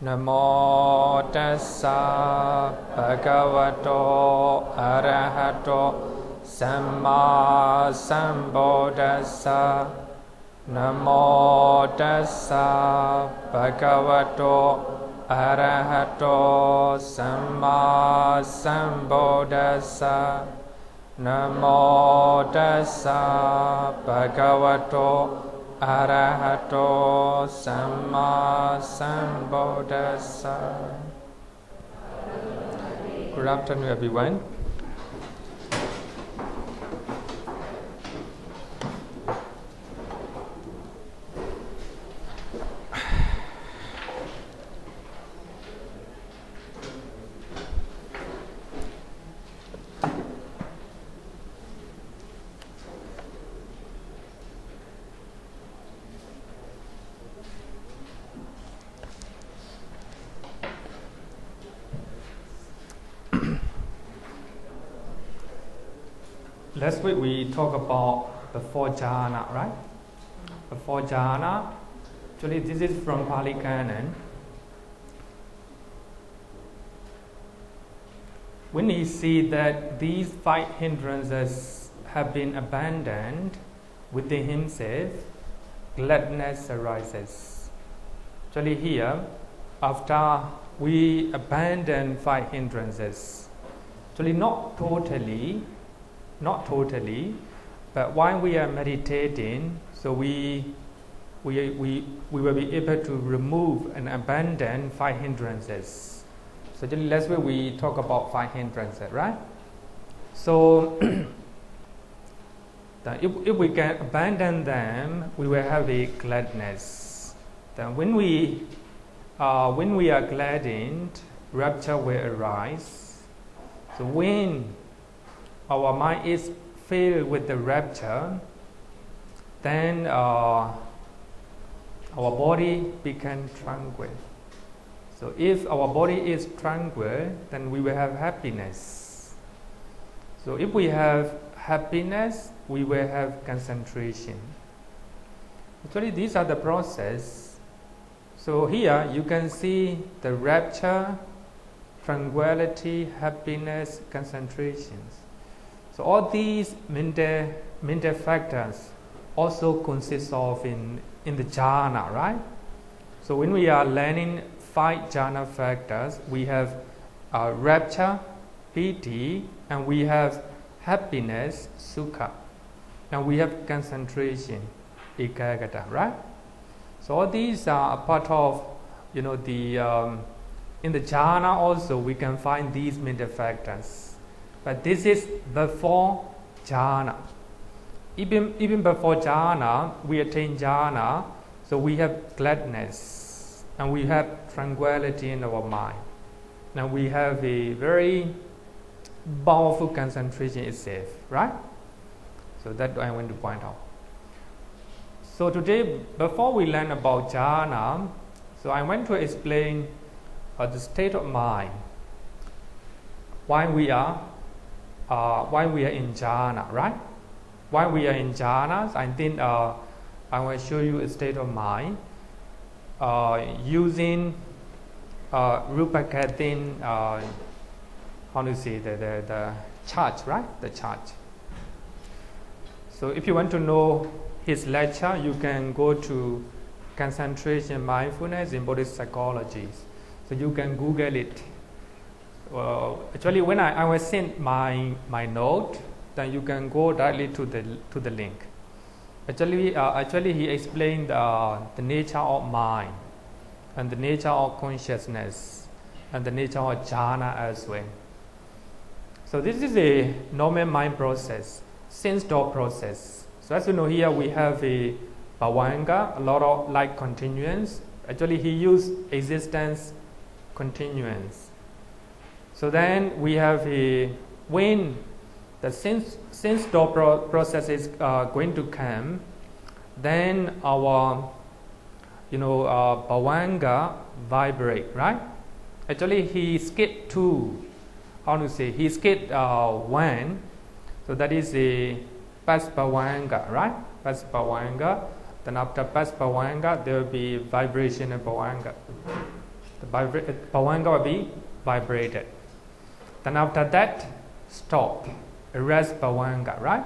Namo tassa bhagavato arahato samma sambuddhassa. Namo tassa bhagavato arahato samma sambuddhassa. Namo tassa bhagavato arahato samma sambuddhassa. Good afternoon, everyone. Last week we talked about before jhana, right? Before jhana, actually this is from Pali Canon. When we see that these 5 hindrances have been abandoned within himself, gladness arises. Actually here, after we abandon 5 hindrances, actually not totally, but while we are meditating, so we will be able to remove and abandon 5 hindrances. So last week we talk about 5 hindrances, right? So if we can abandon them, we will have a gladness. Then when we are gladdened, rapture will arise. So when our mind is filled with the rapture, then our body becomes tranquil. So if our body is tranquil, then we will have happiness. So if we have happiness, we will have concentration. Actually, these are the process. So here you can see the rapture, tranquility, happiness, concentrations. So all these mental factors also consist of in the jhana, right? So when we are learning 5 jhana factors, we have rapture, piti, and we have happiness, sukha, and we have concentration, ekagata, right? So all these are a part of, in the jhana also we can find these mental factors. But this is before jhana. Even before jhana, we attain jhana, so we have gladness and we have tranquility in our mind. And we have a very powerful concentration itself, right? So that I want to point out. So today, before we learn about jhana, so I want to explain the state of mind. Why we are in jhana, right? Why we are in jhana, I think I will show you a state of mind using Rupa-Kathien, how to say the chart, right? The chart. So if you want to know his lecture, you can go to Concentration Mindfulness in Buddhist Psychology. So you can Google it. Actually, when I will send my note, then you can go directly to the link. Actually, he explained the nature of mind, and the nature of consciousness, and the nature of jhana as well. So this is a normal mind process, sense door process. So as you know, here we have a bhavanga, a lot of like continuance. Actually, he used existence continuance. So then we have when the sense door process is going to come, then our bhavanga vibrate, right? Actually, he skipped 2. How to say? He skipped 1. So that is a Paspavanga, right? Paspavanga. Then after Paspavanga, there will be vibration of Bhavanga. The Bhavanga will be vibrated. Then after that, stop, rest Bhavanga, right?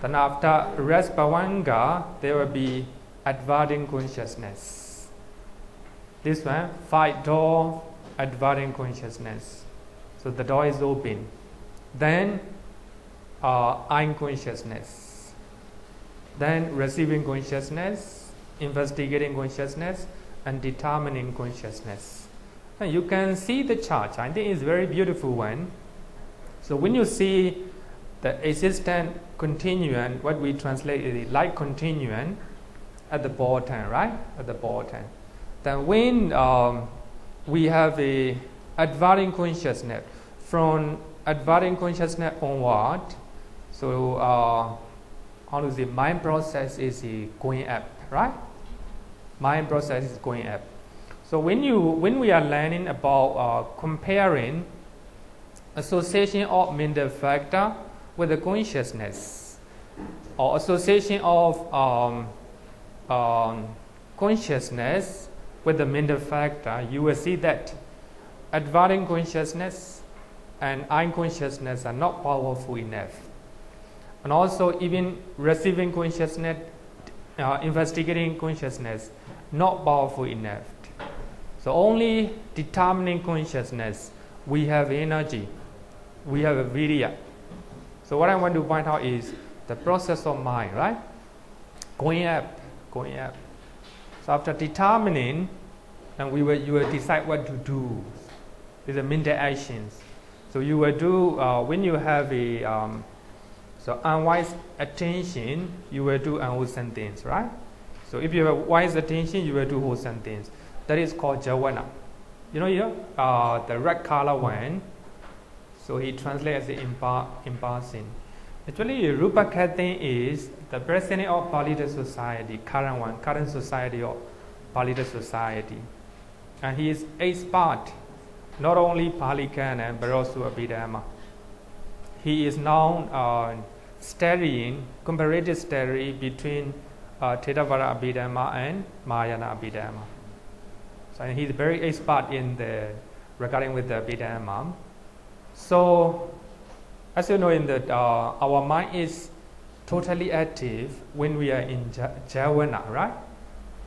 Then after rest Bhavanga, there will be adverting consciousness. This one, 5 door, adverting consciousness. So the door is open. Then eye consciousness. Then receiving consciousness, investigating consciousness, and determining consciousness. And you can see the chart. I think it's a very beautiful one. So when you see the existent continuum, what we translate is light continuum at the bottom, right? At the bottom. Then when we have a adverting consciousness, from adverting consciousness onward, so how to say, mind process is going up, right? Mind process is going up. So when we are learning about comparing association of mental factor with the consciousness, or association of consciousness with the mental factor, you will see that adverting consciousness and unconsciousness are not powerful enough. And also even receiving consciousness, investigating consciousness, not powerful enough. So only determining consciousness, we have energy, we have a vidya. So what I want to point out is the process of mind, right? Going up, going up. So after determining, and you will decide what to do. These are mental actions. So you will do, when you have a so unwise attention, you will do unwholesome things, right? So if you have wise attention, you will do wholesome things. That is called javana. You know here, the red color one. So he translates as impulsion. Actually, Rupa Khatin is the president of Palita society, current society of Palita society, and he is expert, not only Pali Canon but also Abhidhamma. He is known studying comparative study between Theravada Abhidhamma and Mahayana Abhidhamma. So and he's very expert in regarding with the Abhidhamma. So as you know, in our mind is totally active when we are in javana, right?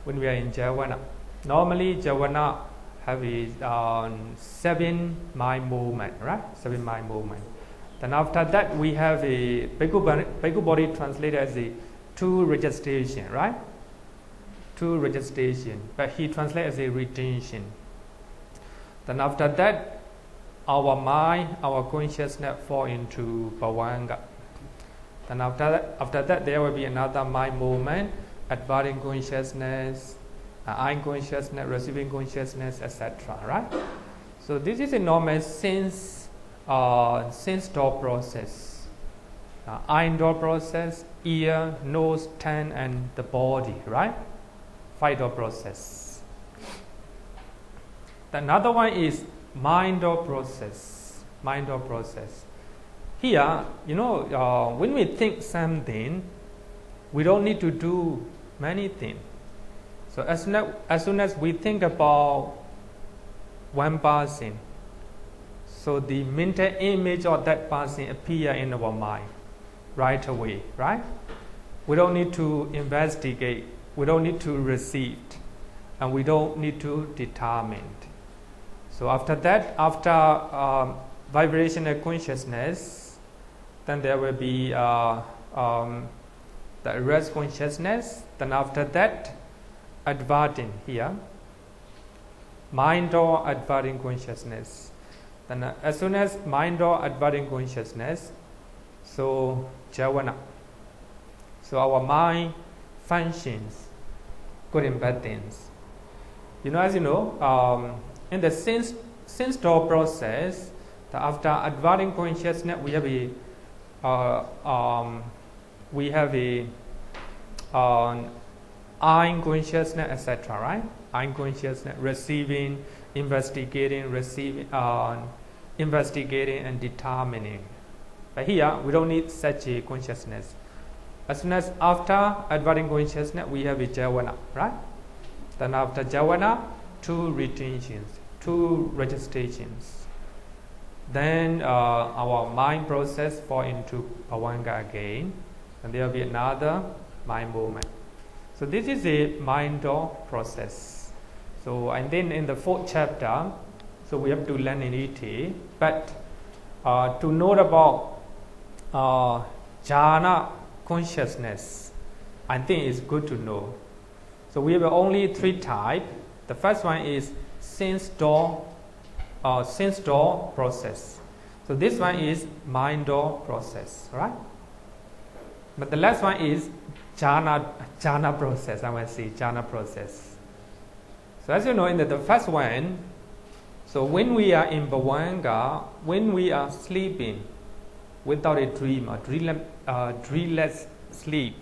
When we are in javana, normally javana have a 7 mind movement, right? 7 mind movement. Then after that, we have a Bhikkhu body translated as a 2 registration, right? 2 registration, but he translates as a retention. Then after that, our mind, our consciousness fall into bhavanga. Then after that, there will be another mind movement, adverting consciousness, eye consciousness, receiving consciousness, etc. Right? So this is a normal sense door process. Eye door process, ear, nose, tongue, and the body. Right? 5 door process. The another one is mind door process. Mind door process. Here, you know, when we think something, we don't need to do many things. So as soon as we think about one person, so the mental image of that person appear in our mind right away, right? We don't need to investigate, we don't need to receive, and we don't need to determine. So after that, after vibrational consciousness, then there will be the rest consciousness. Then after that, adverting here, mind or adverting consciousness. Then as soon as mind or adverting consciousness, so javana. So our mind functions, good and bad things. You know, as you know, in the sense door process, after adverting consciousness, we have a eye consciousness, etc. Right? Eye consciousness, receiving, investigating, investigating, and determining. But here we don't need such a consciousness. As soon as after adverting consciousness, we have a javana, right? Then after javana, 2 retentions. two registrations. Then our mind process fall into Bhavanga again, and there will be another mind movement. So this is a mind door process. So and then in the fourth chapter, so we have to learn in ET, but to know about jhana consciousness, I think it's good to know. So we have only three types. The first one is sense door process. So this one is mind door process, right? But the last one is jhana process. I want to say jhana process. So as you know, in the first one, so when we are in Bhavanga, when we are sleeping without a dream or dreamless sleep,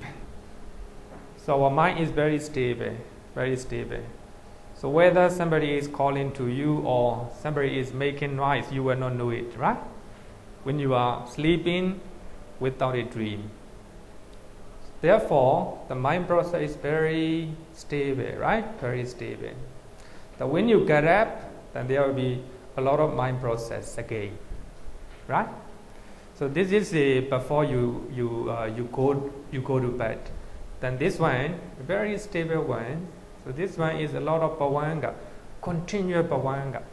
so our mind is very stable, very stable. So whether somebody is calling to you or somebody is making noise, you will not know it, right? When you are sleeping without a dream. Therefore, the mind process is very stable, right? Very stable. So when you get up, then there will be a lot of mind process again, right? So this is before you go to bed. Then this one, a very stable one. So this one is a lot of Bhavanga, continuous Bhavanga.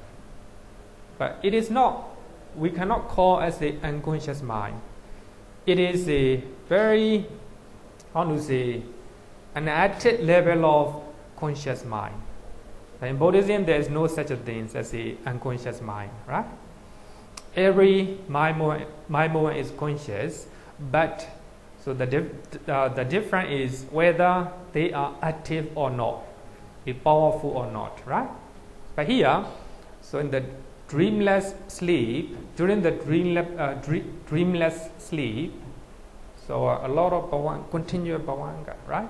But it is not, we cannot call as the unconscious mind. It is a very, how to say, an active level of conscious mind. In Buddhism, there is no such a thing as the unconscious mind, right? Every mind movement is conscious, but so the difference is whether they are active or not, powerful or not, right? But here, so in the dreamless sleep, during the dreamless sleep, so a lot of continuous Bhavanga, right?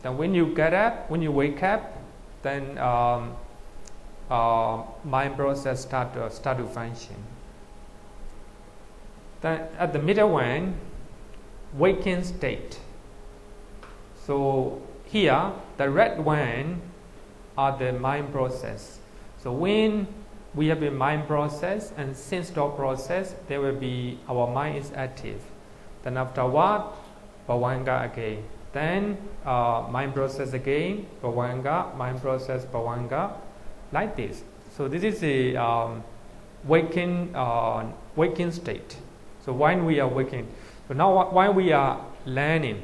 Then when you get up, when you wake up, then mind process start to function. Then at the middle one, waking state. So here, the red one are the mind process. So when we have a mind process and sense door process, there will be our mind is active. Then afterward, Bhavanga again. Then mind process again, Bhavanga, mind process, Bhavanga, like this. So this is a waking state. So when we are waking, so now while we are learning,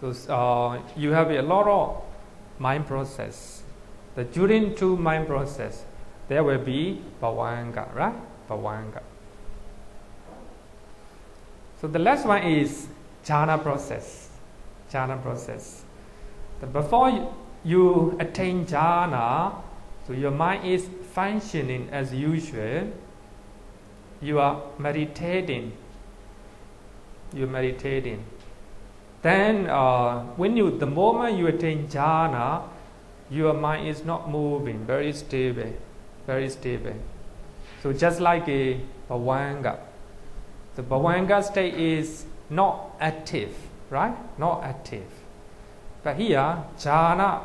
so you have a lot of mind process. The during two mind process, there will be Bhavanga, right? Bhavanga. So the last one is jhana process. Jhana process. But before you attain jhana, so your mind is functioning as usual. You are meditating. You're meditating. Then, the moment you attain jhana, your mind is not moving, very stable, very stable. So just like a Bhavanga, the Bhavanga state is not active, right? Not active. But here, jhana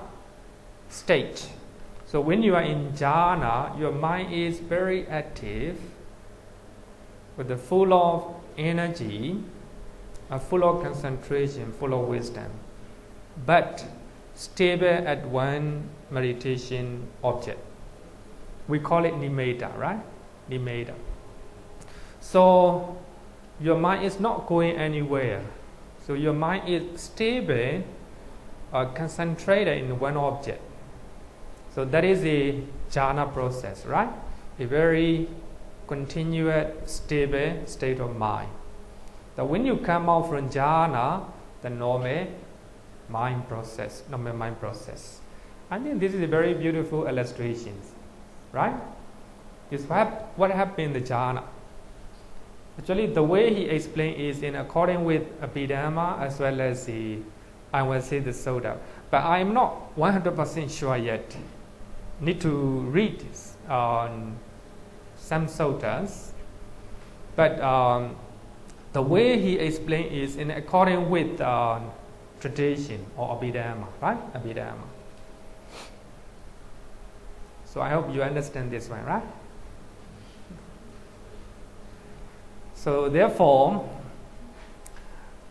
state. So when you are in jhana, your mind is very active, with the full of energy, full of concentration, full of wisdom, but stable at one meditation object. We call it nimitta, right? Nimitta. So your mind is not going anywhere. So your mind is stable, concentrated in one object. So that is a jhana process, right? A very continuous, stable state of mind. So when you come out from jhana, the normal mind process. I think this is a very beautiful illustration, right? This what happened in the jhana. Actually, the way he explained is in accordance with Abhidhamma as well as the Sutta. But I am not 100% sure yet. Need to read some suttas. But the way he explained is in accordance with tradition or Abhidhamma, right? Abhidhamma. So I hope you understand this one, right? So therefore,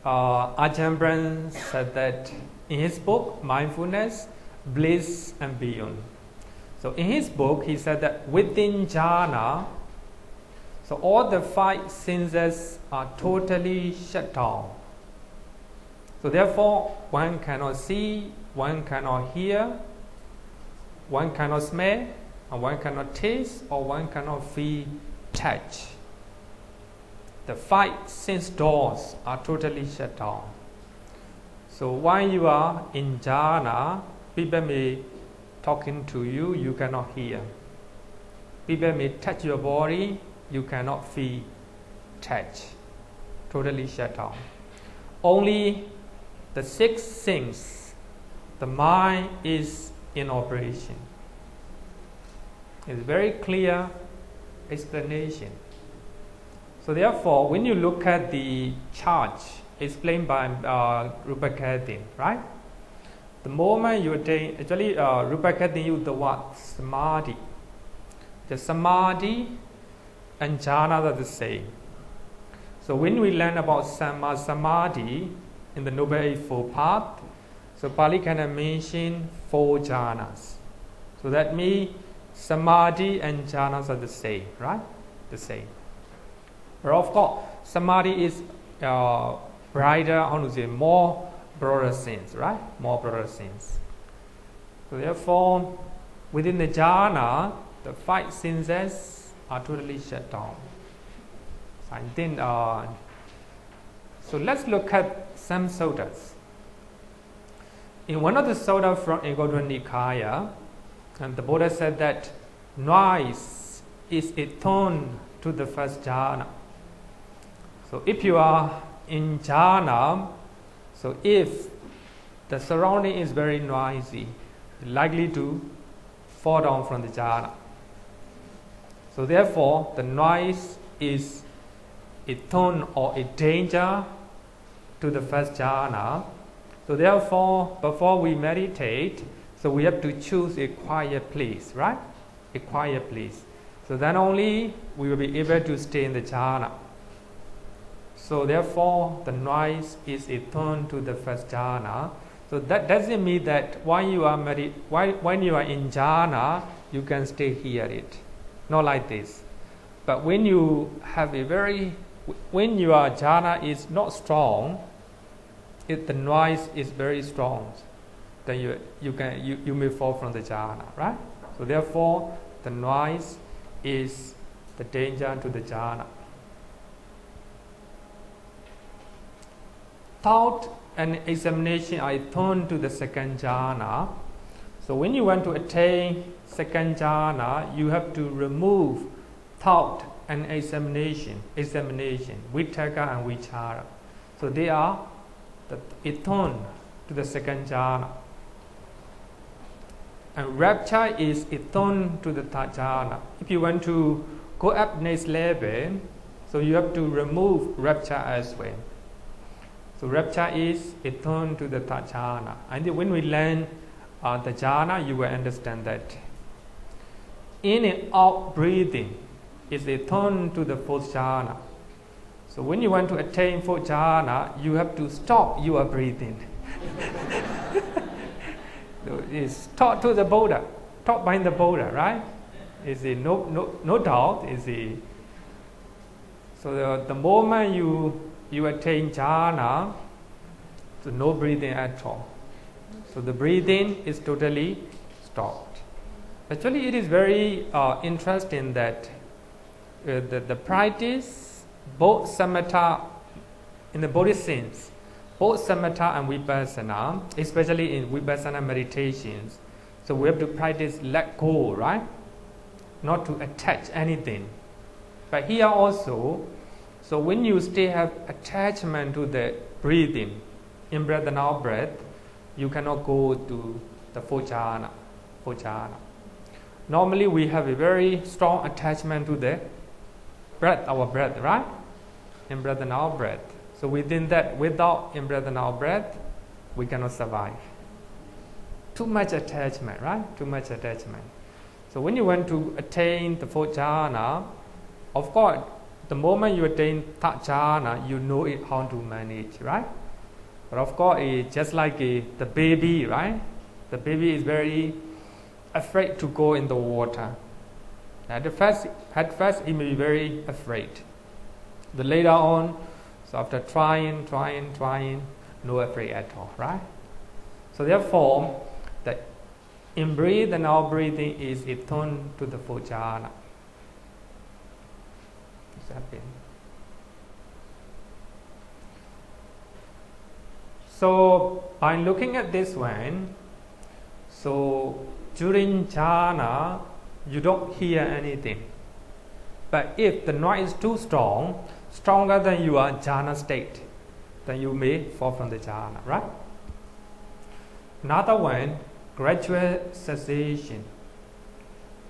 Ajahn Brahm said that in his book, Mindfulness, Bliss and Beyond. So in his book, he said that within jhana, so all the five senses are totally shut down. So therefore, one cannot see, one cannot hear, one cannot smell, and one cannot taste, or one cannot feel touch. The five sense doors are totally shut down. So while you are in jhana, people may talking to you, you cannot hear. People may touch your body, you cannot feel touch. Totally shut down. Only the six things, the mind is in operation. It's very clear explanation. So therefore, when you look at the chart explained by Rupa Kadin, right? The moment you attain, actually Rupa Kadin used the word samadhi. The samadhi and jhana are the same. So when we learn about samadhi in the Noble Eightfold Path, so Pali Canon mention 4 jhanas. So that means samadhi and jhanas are the same, right? The same. But of course, samadhi is brighter, how to say, more broader sense, right? More broader sense. So therefore, within the jhana, the 5 senses are totally shut down. And then, so let's look at some suttas. In one of the suttas from Anguttara Nikaya, and the Buddha said that noise is a tone to the first jhana. So if you are in jhana, so if the surrounding is very noisy, likely to fall down from the jhana. So therefore, the noise is a tone or a danger to the first jhana. So therefore, before we meditate, so we have to choose a quiet place, right? A quiet place. So then only we will be able to stay in the jhana. So therefore, the noise is a tone to the first jhana. So that doesn't mean that when you are when you are in jhana, you can stay hear it. Not like this. But when you have when your jhana is not strong, if the noise is very strong, then you may fall from the jhana, right? So therefore, the noise is the danger to the jhana. Thought and examination are turned to the second jhana. So when you want to attain second jhana, you have to remove thought and examination, vitakka and vichara. So they are the turned to the second jhana. And rapture is turned to the third jhana. If you want to go up next level, so you have to remove rapture as well. So rapture is a turn to the third jhana. And when we learn the jhana, you will understand that in and out breathing is a turn to the fourth jhana. So when you want to attain fourth jhana, you have to stop your breathing. So it's taught to the Buddha, taught by the Buddha, right? Is it no doubt? Is it? So the moment you attain jhana, so no breathing at all. So the breathing is totally stopped. Actually, it is very interesting that the practice, both samatha, in the Buddhist sense, both samatha and vipassana, especially in vipassana meditations, so we have to practice let go, right? Not to attach anything. But here also, so when you still have attachment to the breathing, in breath and out breath, you cannot go to the fourth jhana. Normally we have a very strong attachment to the breath, our breath, right? In breath and out breath. So within that, without in breath and out breath, we cannot survive. Too much attachment, right? Too much attachment. So when you want to attain the fourth jhana, of course, the moment you attain third jhana, you know it how to manage, right? But of course, it's just like the baby, right? The baby is very afraid to go in the water. At first, he may be very afraid. But later on, so after trying, no afraid at all, right? So therefore, the in-breath and out-breathing is attuned to the fourth jhana. So by looking at this one, so during jhana, you don't hear anything. But if the noise is too strong, stronger than your jhana state, then you may fall from the jhana, right? Another one, gradual cessation.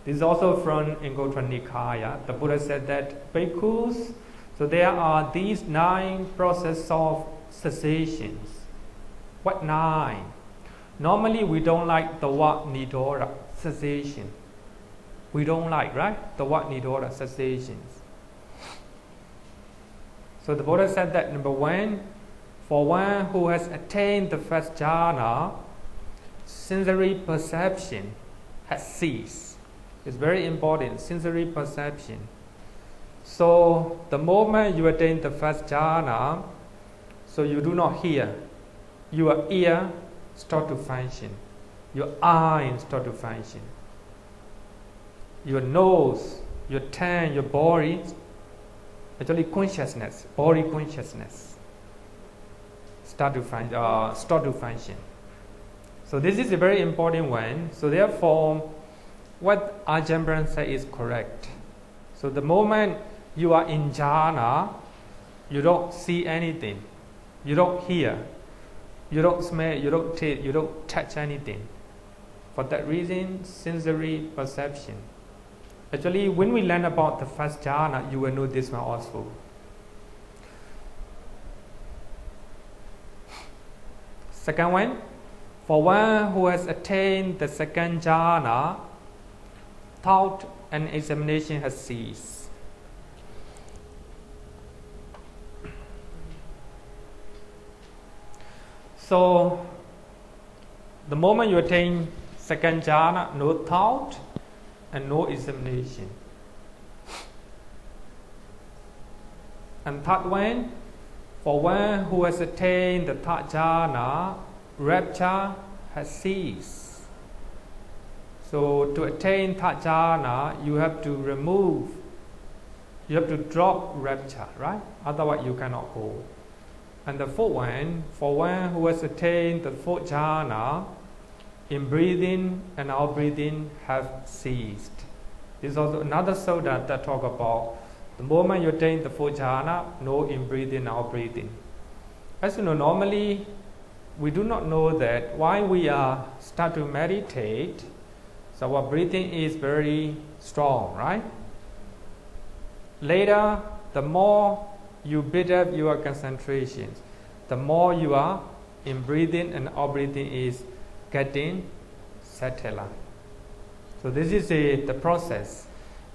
This is also from Anguttara Nikaya. The Buddha said that bhikkhus, so there are these 9 processes of cessations. What 9? Normally we don't like the word nidora, cessation. We don't like, right? The word nidora, cessations. So the Buddha said that number 1, for one who has attained the first jhana, sensory perception has ceased. It's very important, sensory perception. So the moment you attain the first jhana, so you do not hear. Your ear start to function. Your eyes start to function. Your nose, your tongue, your body, actually consciousness, body consciousness start to function. So this is a very important one. So therefore, what Ajahn Brahm said is correct. So the moment you are in jhana, you don't see anything, you don't hear, you don't smell, you don't taste, you don't touch anything. For that reason, sensory perception. Actually, when we learn about the first jhana, you will know this one also. Second one, for one who has attained the second jhana, thought and examination has ceased. So, the moment you attain second jhana, no thought and no examination. And third one, for one who has attained the third jhana, rapture has ceased. So to attain third jhana, you have to drop rapture, right? Otherwise you cannot hold. And the fourth one, for one who has attained the fourth jhana, in breathing and out breathing have ceased. This is also another sutta that talk about the moment you attain the fourth jhana, no in breathing, out breathing. As you know, normally we do not know that why we are start to meditate. So our breathing is very strong, right? Later, the more you build up your concentration, the more you are in breathing and out breathing is getting settled. So this is the process.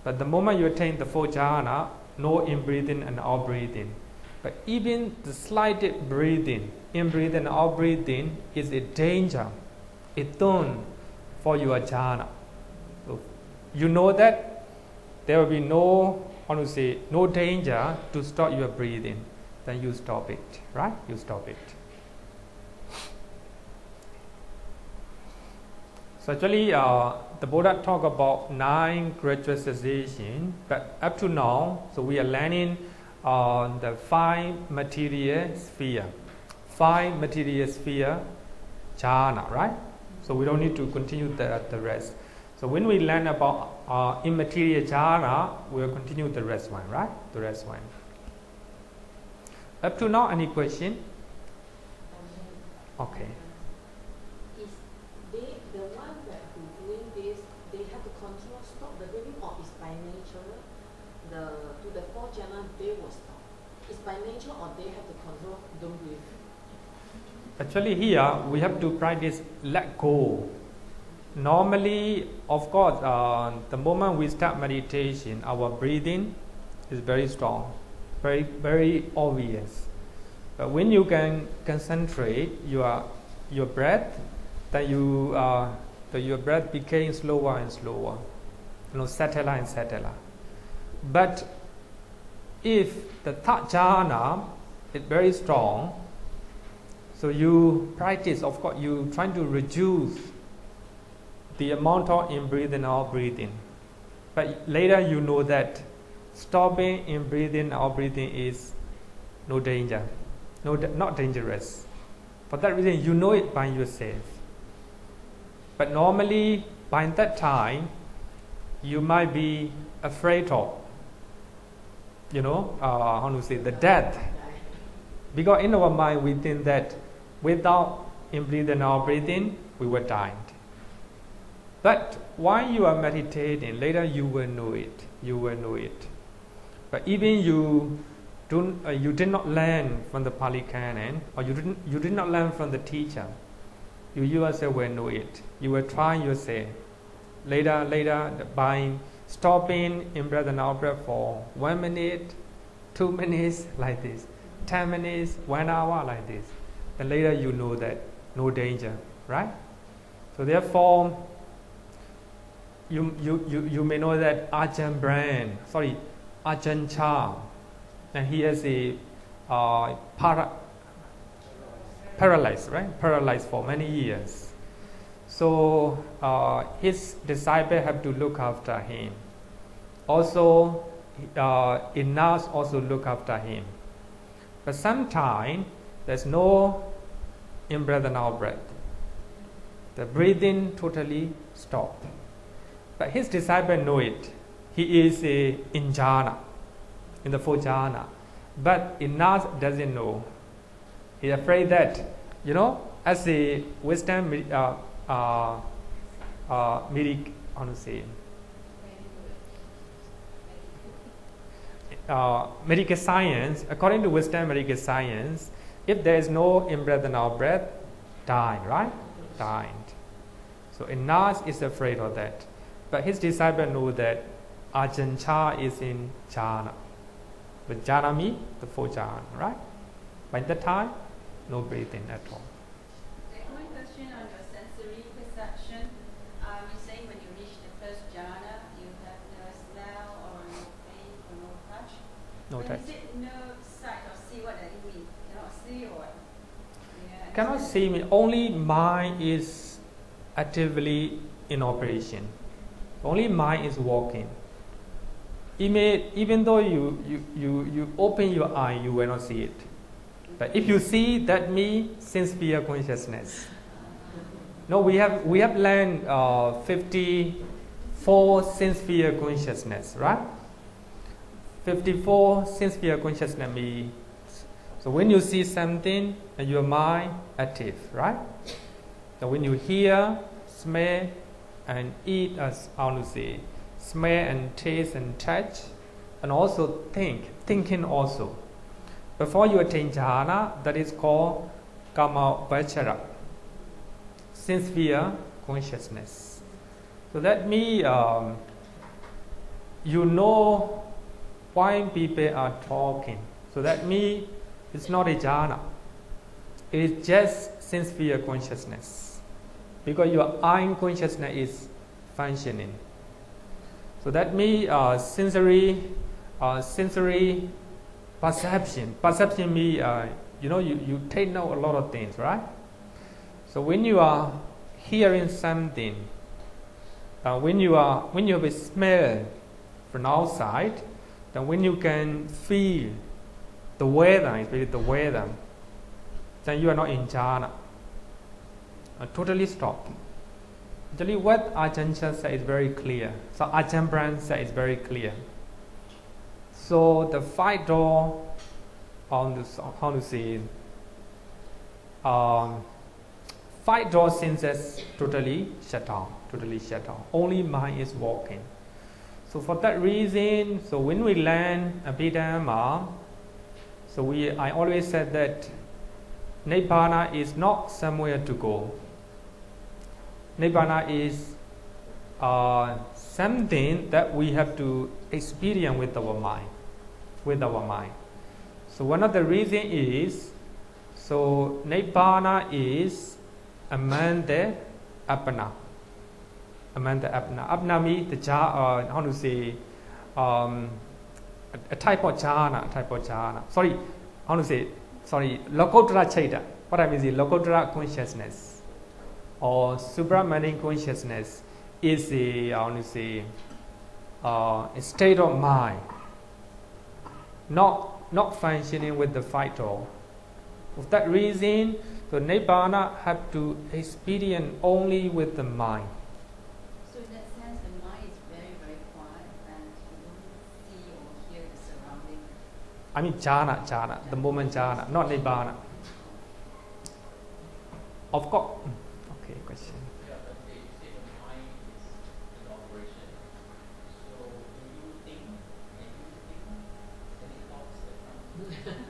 But the moment you attain the fourth jhana, no in breathing and out breathing. But even the slight breathing, in breathing and out breathing is a danger, a thorn for your jhana. So you know that there will be no danger to stop your breathing, then you stop it, right? You stop it. So actually, the Buddha talk about 9 gradual cessation, but up to now, so we are learning on the 5 material sphere. 5 material sphere jhana, right? So we don't need to continue the rest. So when we learn about immaterial jhana, we'll continue the rest one, right? The rest one. Up to now, any question? Okay. Is the one that who doing this, they have to control stop the breathing, or is by nature to the fourth jhana they will stop? Is by nature, or they have to control don't breathe? Actually here we have to practice let go. normally, of course, the moment we start meditation, our breathing is very strong, very, very obvious. But when you can concentrate your breath, then your breath became slower and slower, settler and settler. But if the third jhana is very strong, so you practice, of course, you try to reduce the amount of in-breathing or breathing. But later you know that stopping in-breathing or breathing is no danger, not dangerous. For that reason, you know it by yourself. But normally, by that time, you might be afraid of, the death. Because in our mind, we think that without in-breathing or breathing, we will die. But while you are meditating, later you will know it. You will know it. But even you did not learn from the Pali Canon, or you did not learn from the teacher, you yourself will know it. You will try yourself. Later, by stopping in breath and out breath for 1 minute, 2 minutes, like this, 10 minutes, 1 hour, like this. And later you know that no danger, right? So therefore, you may know that Ajahn Chah, and he has a paralyzed, right? Paralyzed for many years. So his disciples have to look after him. Also, Inas also look after him. But sometimes there's no in-breath and out-breath. The breathing totally stopped. But his disciple know it. He is in jhana, in the 4th jhana. But Inas doesn't know. He's afraid that, as a wisdom medical science, according to Western medical science, if there is no in-breath and out-breath, die, right? Died. So Inas is afraid of that. But his disciple know that Ajahn Chah is in jhana. But jhana means the 4th jhana, right? By that time, no breathing at all. One question on your sensory perception. You're saying when you reach the 1st jhana, you have no smell or no pain or no touch. No when touch. you say no sight or see, what does it mean? Cannot see or what? Cannot see means only mind is actively in operation. Only mind is working. Even though you open your eye, you will not see it. But if you see, that means sense sphere consciousness. No, we have learned 54 sense sphere consciousness, right? 54 sense sphere consciousness means. So when you see something, and your mind active, right? So when you hear, smell, and eat, as I want to say, smell and taste and touch, and also thinking also. Before you attain jhana, that is called kama vachara, sense sphere consciousness. So that means you know why people are talking. So that means it's not a jhana. It is just sense sphere consciousness, because your eye consciousness is functioning. So that means sensory perception. Perception means you take note a lot of things, right? So when you are hearing something, when you have a smell from outside, then when you can feel the weather, especially the weather, then you are not in jhana. Totally stop. Actually, what Ajahn Chah said is very clear. So Ajahn Brahm said is very clear. So the 5 door on this, how to say, 5 door senses totally shut down. Totally shut down. Only mind is working. So for that reason, so when we learn Abhidhamma, so I always said that Nibbana is not somewhere to go. Nibbana is something that we have to experience with our mind. So one of the reasons is, so Nibbana is among the apana. Apana means the how to say, a type of jhana. Sorry, how to say? Sorry, Lokottara Chaita. What I mean is Lokottara consciousness or Subramanian consciousness is a, how to say, a state of mind, not functioning with the vital. For that reason, the Nibbana have to experience only with the mind. So in that sense, the mind is very, very quiet and you don't see or hear the surrounding. I mean jhana, the moment jhana, not Nibbana. Of course. Okay, question. Yeah, but you say the mind is in operation. So do you think any thoughts that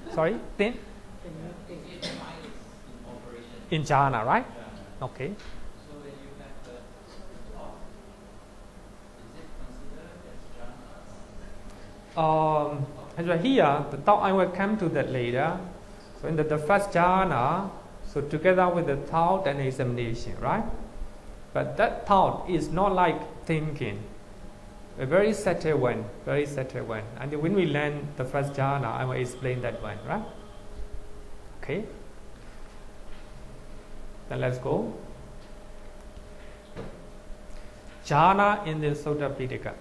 come? Sorry, then Can you You think? say the mind is in operation. in jhana, right? Yeah. Okay. So when you have the thought, is it considered as jhana? As well here, the thought I will come to that later. So in the first jhana, so together with the thought and examination, right? But that thought is not like thinking. A very subtle one, And when we learn the first jhana, I will explain that one, right? Okay. Then let's go. Jhana in the Sutta Pitaka.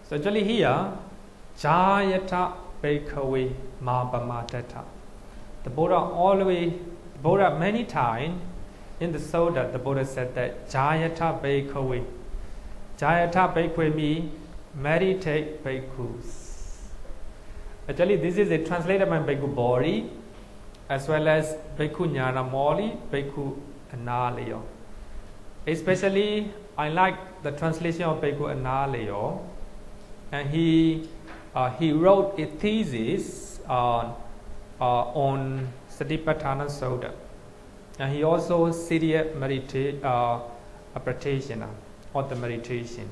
So actually here, Jayata Bhikkhave Mapamatata. The Buddha many times in the Sutta, the Buddha said that Jayata Bhikkhave. Jayata Bhikkhave means meditate bhikkhus. Actually, this is a translated by Bhikkhu Bodhi as well as Bhikkhu Nyanamoli, Bhikkhu Analayo. Especially, I like the translation of Bhikkhu Analayo, and he wrote a thesis on Satipatthana Sutta, and he also studied practitioner of the meditation.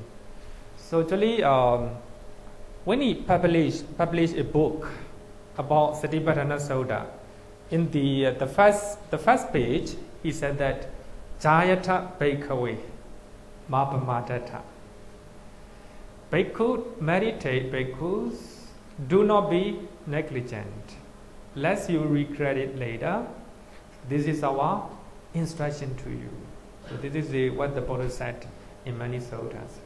So actually, when he published a book about Satipatthana Sutta, in the first page, he said that Jayata Bhikkhave Mapamatata. Bhikkhu, meditate bhikkhus, do not be negligent, lest you regret it later. This is our instruction to you. So this is what the Buddha said in many suttas.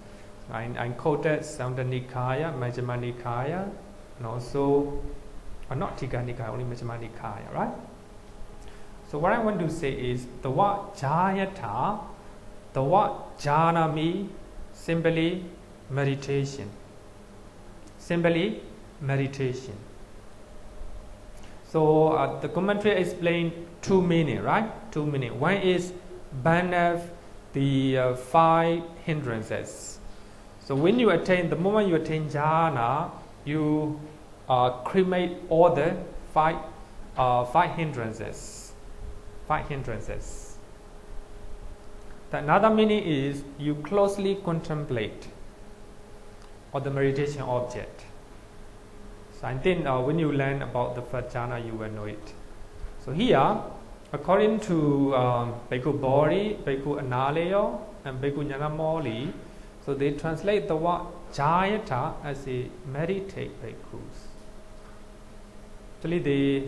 I quoted Samyutta Nikaya, Majjhima Nikaya, and also, not Tika Nikaya, only Majjhima Nikaya, right? So what I want to say is, the word Jayata, the word Jhana means simply meditation. Simply meditation. So the commentary explained two meaning, right? Two meaning. One is burn off the 5 hindrances. So when you attain, the moment you attain jhana, you cremate all the 5 hindrances. 5 hindrances. The another meaning is you closely contemplate on the meditation object. So I think when you learn about the first jhana, you will know it. So here, according to Bhikkhu Bodhi, Bhikkhu Analayo, and Bhikkhu Nyanamoli, so they translate the word Jayata as a meditate bhikkhus. Actually, the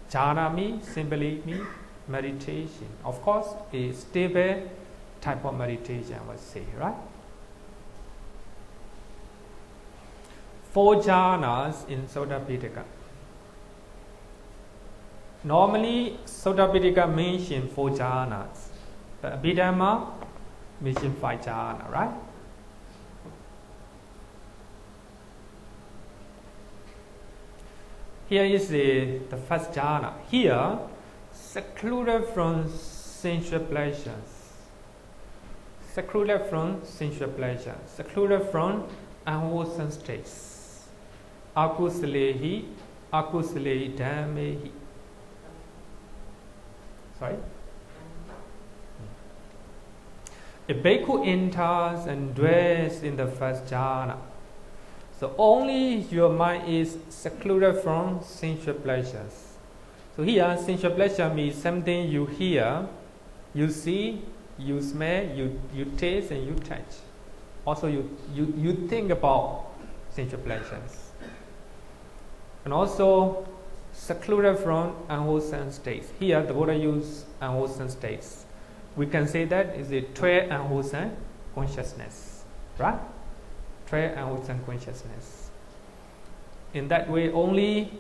jhana means simply means meditation. Of course, a stable type of meditation, I would say, right? 4 jhanas in Sutta Pitaka. Normally, Sutta Pitaka mentions 4 jhanas, but Abhidhamma mentions 5 jhanas, right? Here is the first jhana. Here, secluded from sensual pleasures. Secluded from sensual pleasure. Secluded from unwholesome states. Akusalehi, akusalehi dhammehi. Sorry? If bhikkhu enters and dwells in the first jhana, so only your mind is secluded from sensual pleasures. So here, sensual pleasure means something you hear, you see, you smell, you taste, and you touch. Also, you think about sensual pleasures. And also, secluded from unwholesome states. Here, the Buddha used unwholesome states. We can say that is a 12 unwholesome consciousness, right? 12 unwholesome consciousness. In that way, only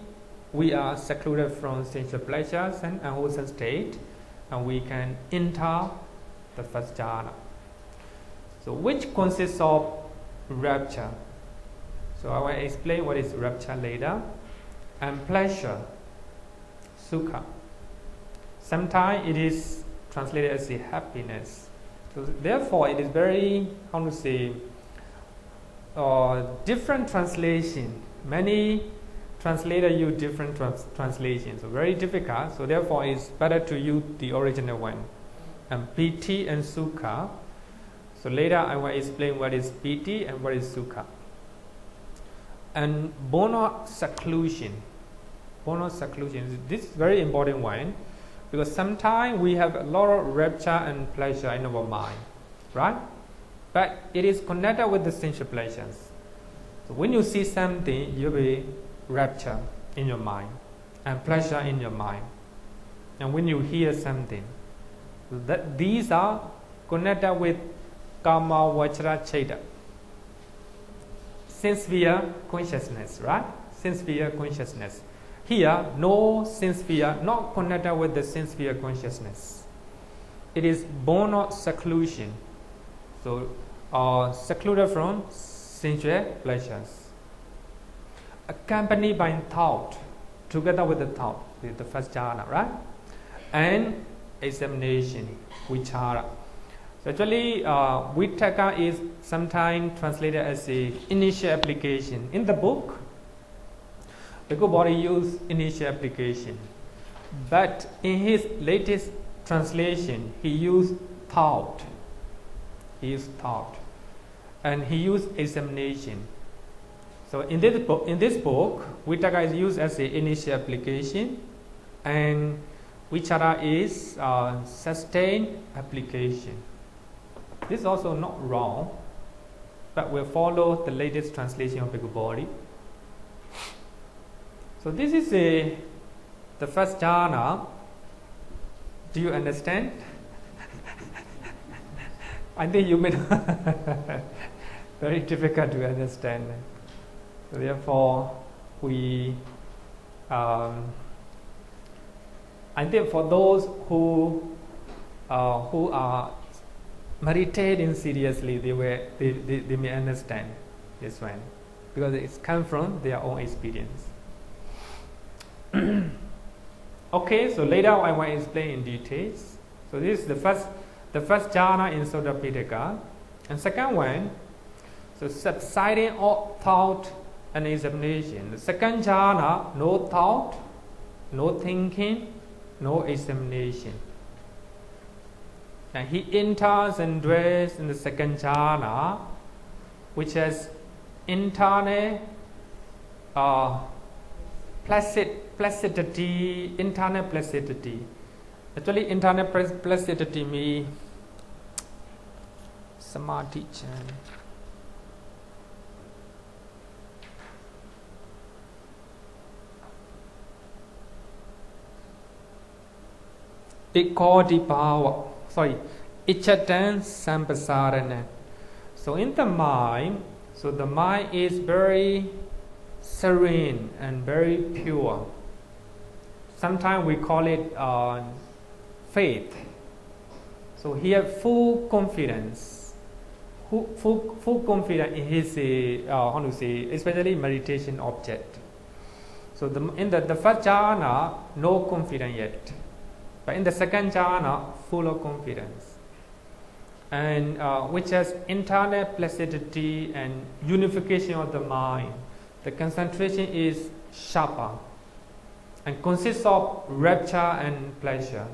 we are secluded from sensual pleasures and unwholesome state, and we can enter the first jhana. So, which consists of rapture. So, I will explain what is rapture later, and pleasure, sukha. Sometimes it is translated as a happiness. So, therefore, it is very, how to say, different translation. Many translators use different translations, so very difficult. So therefore, it's better to use the original one. And piti and sukha. So later, I will explain what is piti and what is sukha. And bono seclusion. Bono seclusion. This is very important one, because sometimes we have a lot of rapture and pleasure in our mind, right? But it is connected with the sensual pleasures. So when you see something, you will be rapture in your mind and pleasure in your mind. And when you hear something, that these are connected with kama vachara cheta, sense sphere consciousness, right? Sense sphere consciousness. Here, no sense sphere, not connected with the sense sphere consciousness. It is bono seclusion. So, secluded from sensual pleasures, accompanied by thought, together with the thought, the first jhana, right? And examination, vichara. So actually, vitaka is sometimes translated as a initial application. In the book, Bhikkhu Bodhi used initial application, but in his latest translation, he used thought. He used thought, and he used examination. So in this book, vitaka is used as an initial application, and vichara is sustained application. This is also not wrong, but we'll follow the latest translation of Bhikkhu Bodhi. So this is the first jhana. Do you understand? I think you may very difficult to understand. So therefore, we I think for those who are meditating seriously, they may understand this one, because it's come from their own experience. Okay, so later I will explain in details. So this is the first jhana in Sutta Pitaka, and second one, so subsiding all thought and examination. The second jhana, no thought, no thinking, no examination. And he enters and dwells in the second jhana, which has internal placidity, internal placidity. Actually, internal placidity means samadhi chan. Ichatan sampasarana. So in the mind, so the mind is very serene and very pure. Sometimes we call it faith. So here, full confidence, full confidence in his especially meditation object. So in the first jhana, no confidence yet, but in the second jhana, full of confidence, and which has internal placidity and unification of the mind. The concentration is sharper and consists of rapture and pleasure.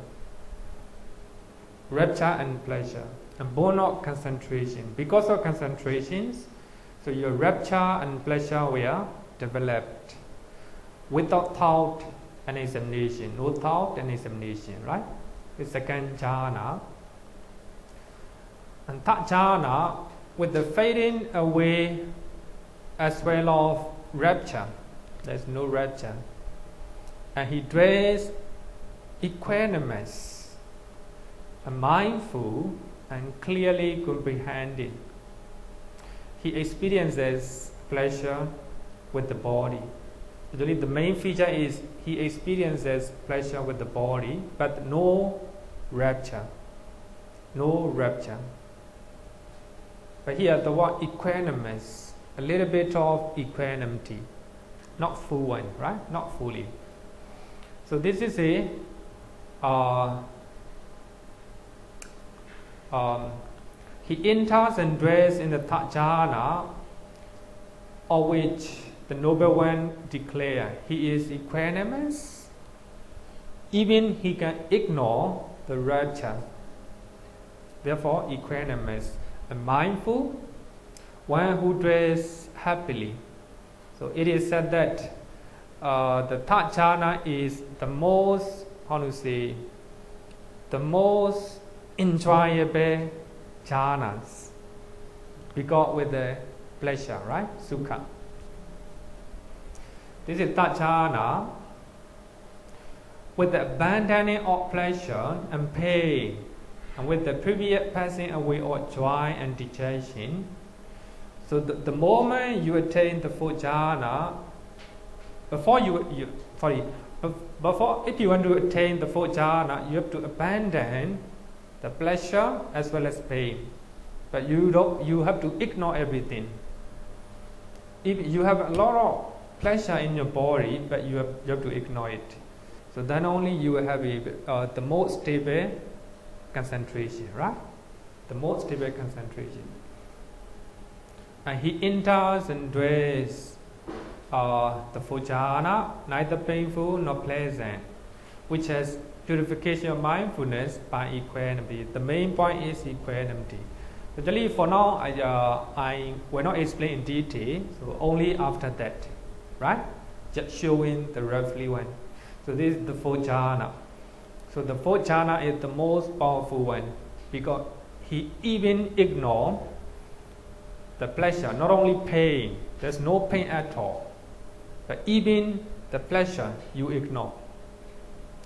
Rapture and pleasure. and born of concentration. Because of concentrations, so your rapture and pleasure were developed without thought and examination. No thought and examination, right? The second jhana. And third jhana, with the fading away as well of rapture, there's no rapture, and he dwells equanimous and mindful and clearly comprehending. He experiences pleasure with the body. Actually, the main feature is he experiences pleasure with the body, but no rapture. No rapture. But here the word equanimous, a little bit of equanimity, not full one, right? Not fully. So this is a he enters and dwells in the third jhana, of which the Noble One declared he is equanimous. Even he can ignore the rapture. Therefore, equanimous and mindful, one who dwells happily. So it is said that the third jhana is the most, the most enjoyable jhanas, because with the pleasure, right? Sukha. This is third jhana. With the abandoning of pleasure and pain, and with the previous passing away of joy and dejection. So the moment you attain the fourth jhana, before if you want to attain the fourth jhana, you have to abandon the pleasure as well as pain. But you have to ignore everything. If you have a lot of pleasure in your body, but you have to ignore it. So then only you will have the most stable concentration, right? The most stable concentration. And he enters and dwells the fourth jhana, neither painful nor pleasant, which has purification of mindfulness by equanimity. The main point is equanimity. Actually, for now, I will not explain in detail, so only after that, right? Just showing the roughly one. So this is the fourth jhana. So the fourth jhana is the most powerful one, because he even ignores the pleasure, not only pain, there's no pain at all, but even the pleasure you ignore.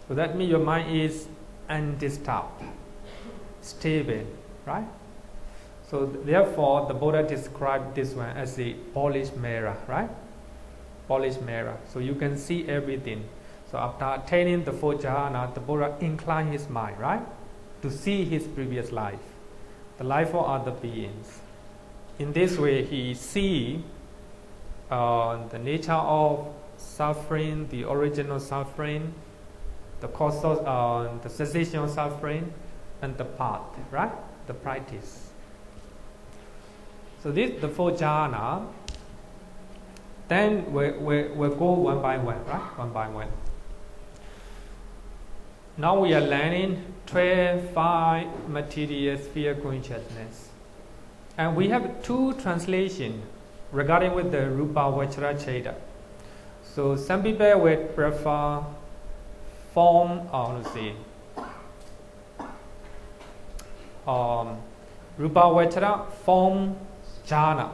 So that means your mind is undisturbed, stable, right? So therefore the Buddha described this one as a polished mirror, right? Polished mirror. So you can see everything. So after attaining the fourth jhana, the Buddha inclined his mind, right, to see his previous life, the life of other beings. In this way, he sees the nature of suffering, the original suffering, the cause of the cessation of suffering, and the path, right, the practice. So this is the fourth jhana. Then we'll go one by one, right, one by one. Now we are learning 12 material sphere consciousness. And we have two translations regarding with the Rupa Vajra Cheda. So some people would prefer form, Rupa Vajra form jhana,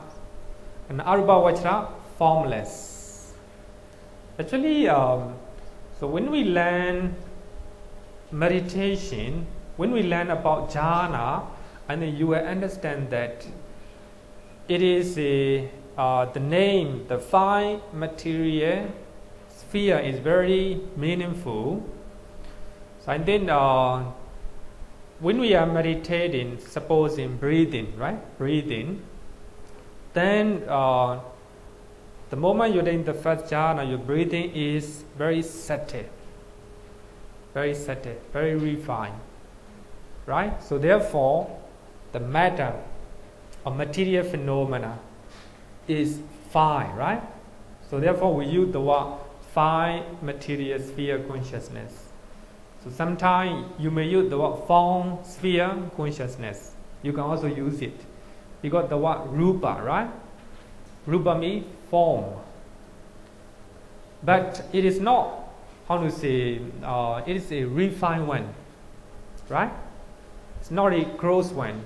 and Arupa Vajra formless. Actually, so when we learn meditation, when we learn about jhana, and then you will understand that it is the name, the 5 material sphere is very meaningful. So and then when we are meditating, suppose in breathing, right? Breathing, then the moment you're in the first jhana, your breathing is very subtle, very refined, right? So therefore, the matter of material phenomena is 5, right? So therefore, we use the word 5 material sphere consciousness. So sometimes you may use the word form sphere consciousness. You can also use it. Because the word rupa, right? Rupa means form. But it is not, how to say, it is a refined one, right? It's not a gross one.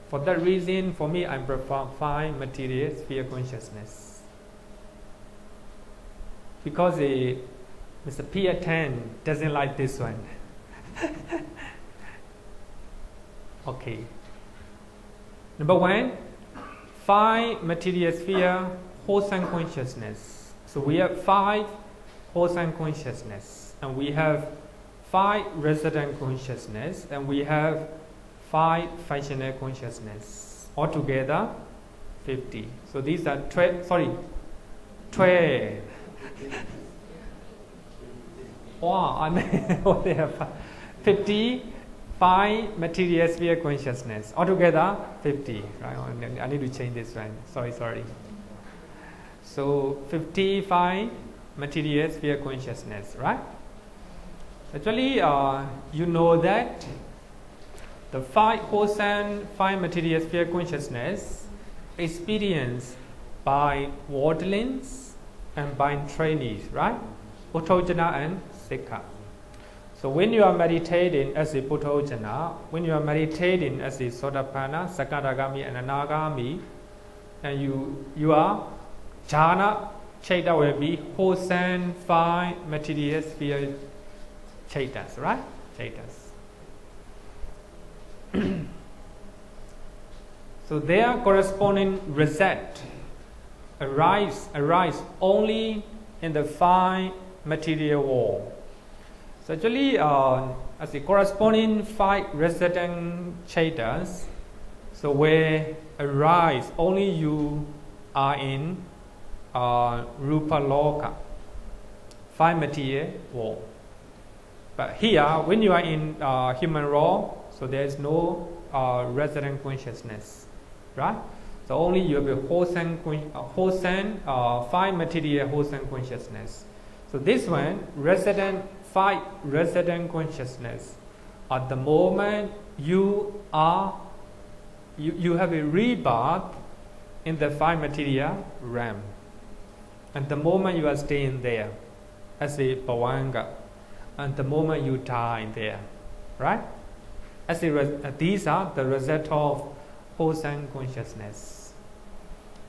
For that reason, for me, I prefer fine material sphere consciousness. Because Mr. Pierre Tan doesn't like this one. Okay. Number 1, fine material sphere wholesome consciousness. So we have 5 wholesome consciousness, and we have 5 resident consciousness, and we have 5 functional consciousness. Altogether, 50. So these are 12. Wow, I mean, what they have 55 material sphere consciousness. Altogether, 50. Right? I need to change this one. Sorry. So 55 material sphere consciousness, right? Actually, you know that the 5 wholesome 5 material sphere consciousness experienced by worldlings and by trainees, right? Puthojana and Sikha. So when you are meditating as a Puthojana, when you are meditating as a Sotapanna, Sakadagami and Anagami, and you are jhana, chaita will be wholesome 5 material sphere chaitas, right? Chaitas. So their corresponding reset arise only in the 5 material world. So actually, as the corresponding 5 resident chaitas, so where arise only you are in Rupa Loka, 5 material world. But here, when you are in human raw, so there is no resident consciousness, right? So only you have a wholesome 5 material wholesome consciousness. So this one, 5 resident consciousness. At the moment you have a rebirth in the 5 material realm, and the moment you are staying there as a Bhavanga, and the moment you die there, right? These are the result of wholesome consciousness.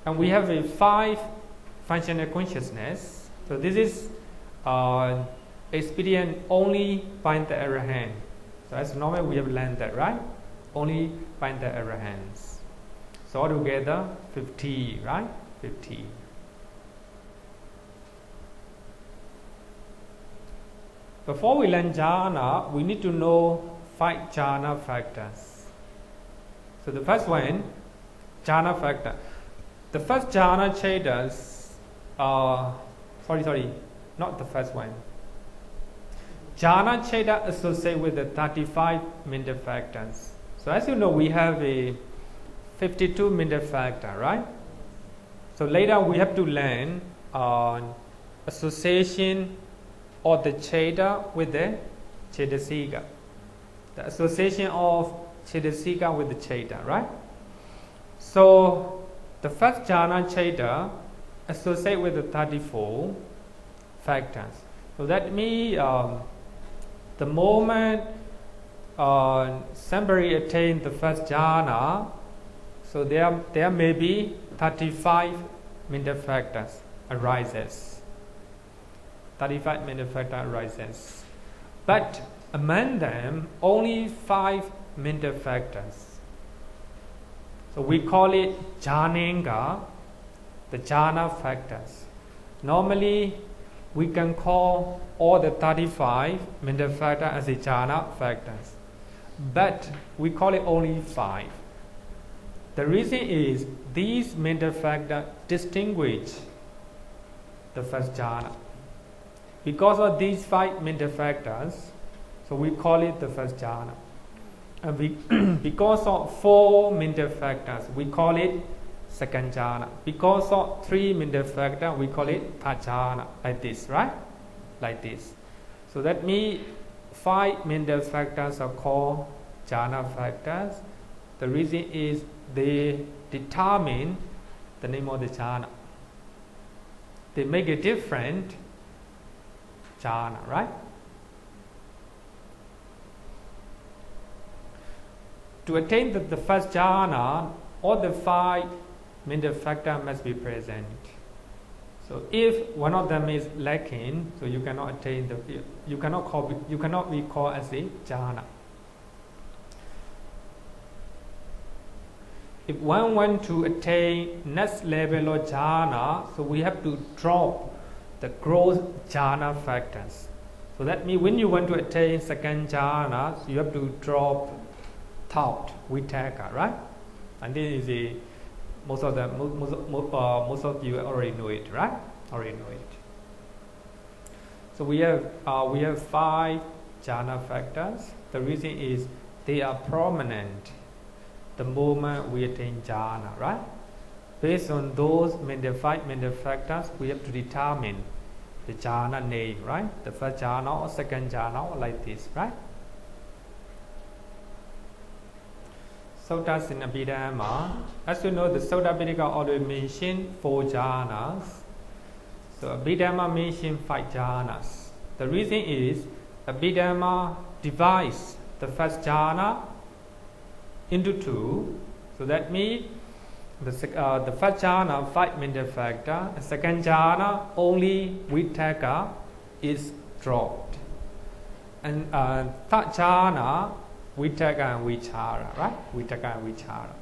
And we have a 5 functional consciousness. So this is experienced only by the Arahant. So as normal we have learned that, right? Only by the Arahants. So altogether 50, right? 50. Before we learn jhana, we need to know 5 jhana factors. So the first one, jhana factor. The first jhana chaitas, not the first one. Jhana chaita associated with the 35 mental factors. So as you know, we have a 52 mental factor, right? So later we have to learn association of the chaita with the chaitasika. The association of chaitasika with the chaita, right? So the first jhana chaita associated with the 34 factors. So that means the moment somebody attains the first jhana, so there may be 35 mental factors arises. 35 mental factors arises. But among them, only 5 mental factors. So we call it jhananga, the jhana factors. Normally, we can call all the 35 mental factors as the jhana factors. But we call it only 5. The reason is these mental factors distinguish the first jhana. Because of these 5 mental factors, so we call it the first jhana. And because of 4 mental factors, we call it second jhana. Because of 3 mental factors, we call it third jhana. Like this, right? Like this. So that means 5 mental factors are called jhana factors, The reason is they determine the name of the jhana. They make a different jhana, right? To attain the first jhana, all the 5 mental factors must be present. So if one of them is lacking, so you cannot attain you cannot be called as a jhana. If one wants to attain next level of jhana, so we have to drop the gross jhana factors. So that means when you want to attain second jhana, so you have to drop thought, vitakka, right? And this is most of you already know it, right? Already know it. So we have 5 jhana factors. The reason is they are prominent the moment we attain jhana, right? Based on those 5 mental factors, we have to determine the jhana name, right? The first jhana or second jhana, or like this, right? Suttas in Abhidhamma. As you know, the Sutta Pitaka always mention 4 jhanas. So Abhidhamma mention 5 jhanas. The reason is Abhidhamma divides the first jhana into 2. So that means the first jhana 5 mental factor, the second jhana only vitakka is dropped, and third jhana vitakka and vichara, right? Vitakka and vichara.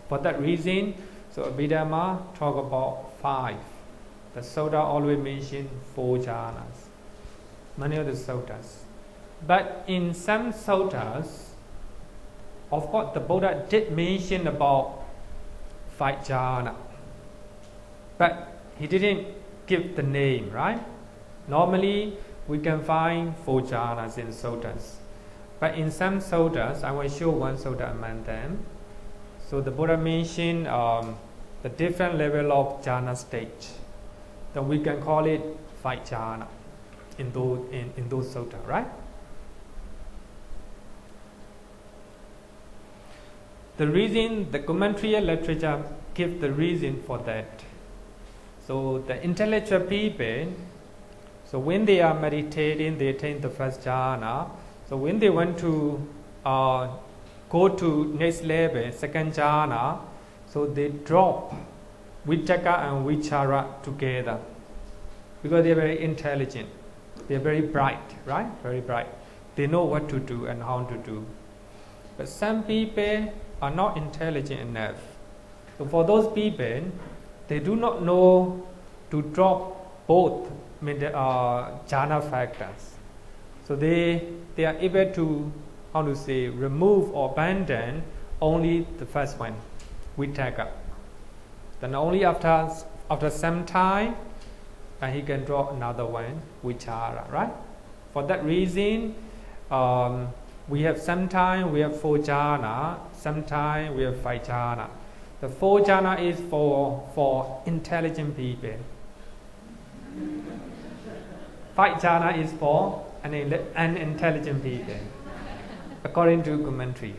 For that reason, so Abhidhamma talk about 5. The Sutta always mention 4 jhanas. Many of the suttas. But in some suttas, of course, the Buddha did mention about 5 jhana, but he didn't give the name, right? Normally, we can find 4 jhanas in suttas. But in some suttas, I will show one sutta among them. So the Buddha mentioned the different level of jhana stage. Then we can call it 5 jhana in those suttas, right? The reason, the commentary literature give the reason for that. So the intellectual people, so when they are meditating, they attain the first jhana. So when they want to go to next level, second jhana, so they drop vitakka and vichara together, because they are very intelligent, they are very bright, right? Very bright. They know what to do and how to do. But some people are not intelligent enough. So for those people, they do not know to drop both jhana factors. So they are able to, remove or abandon only the first one, vitakka. Then only after some time, he can drop another one, vichara, right? For that reason, we have sometime we have 4 jhana, sometime we have 5 jhana. The 4 jhana is for intelligent people. 5 jhana is for unintelligent people, according to commentary.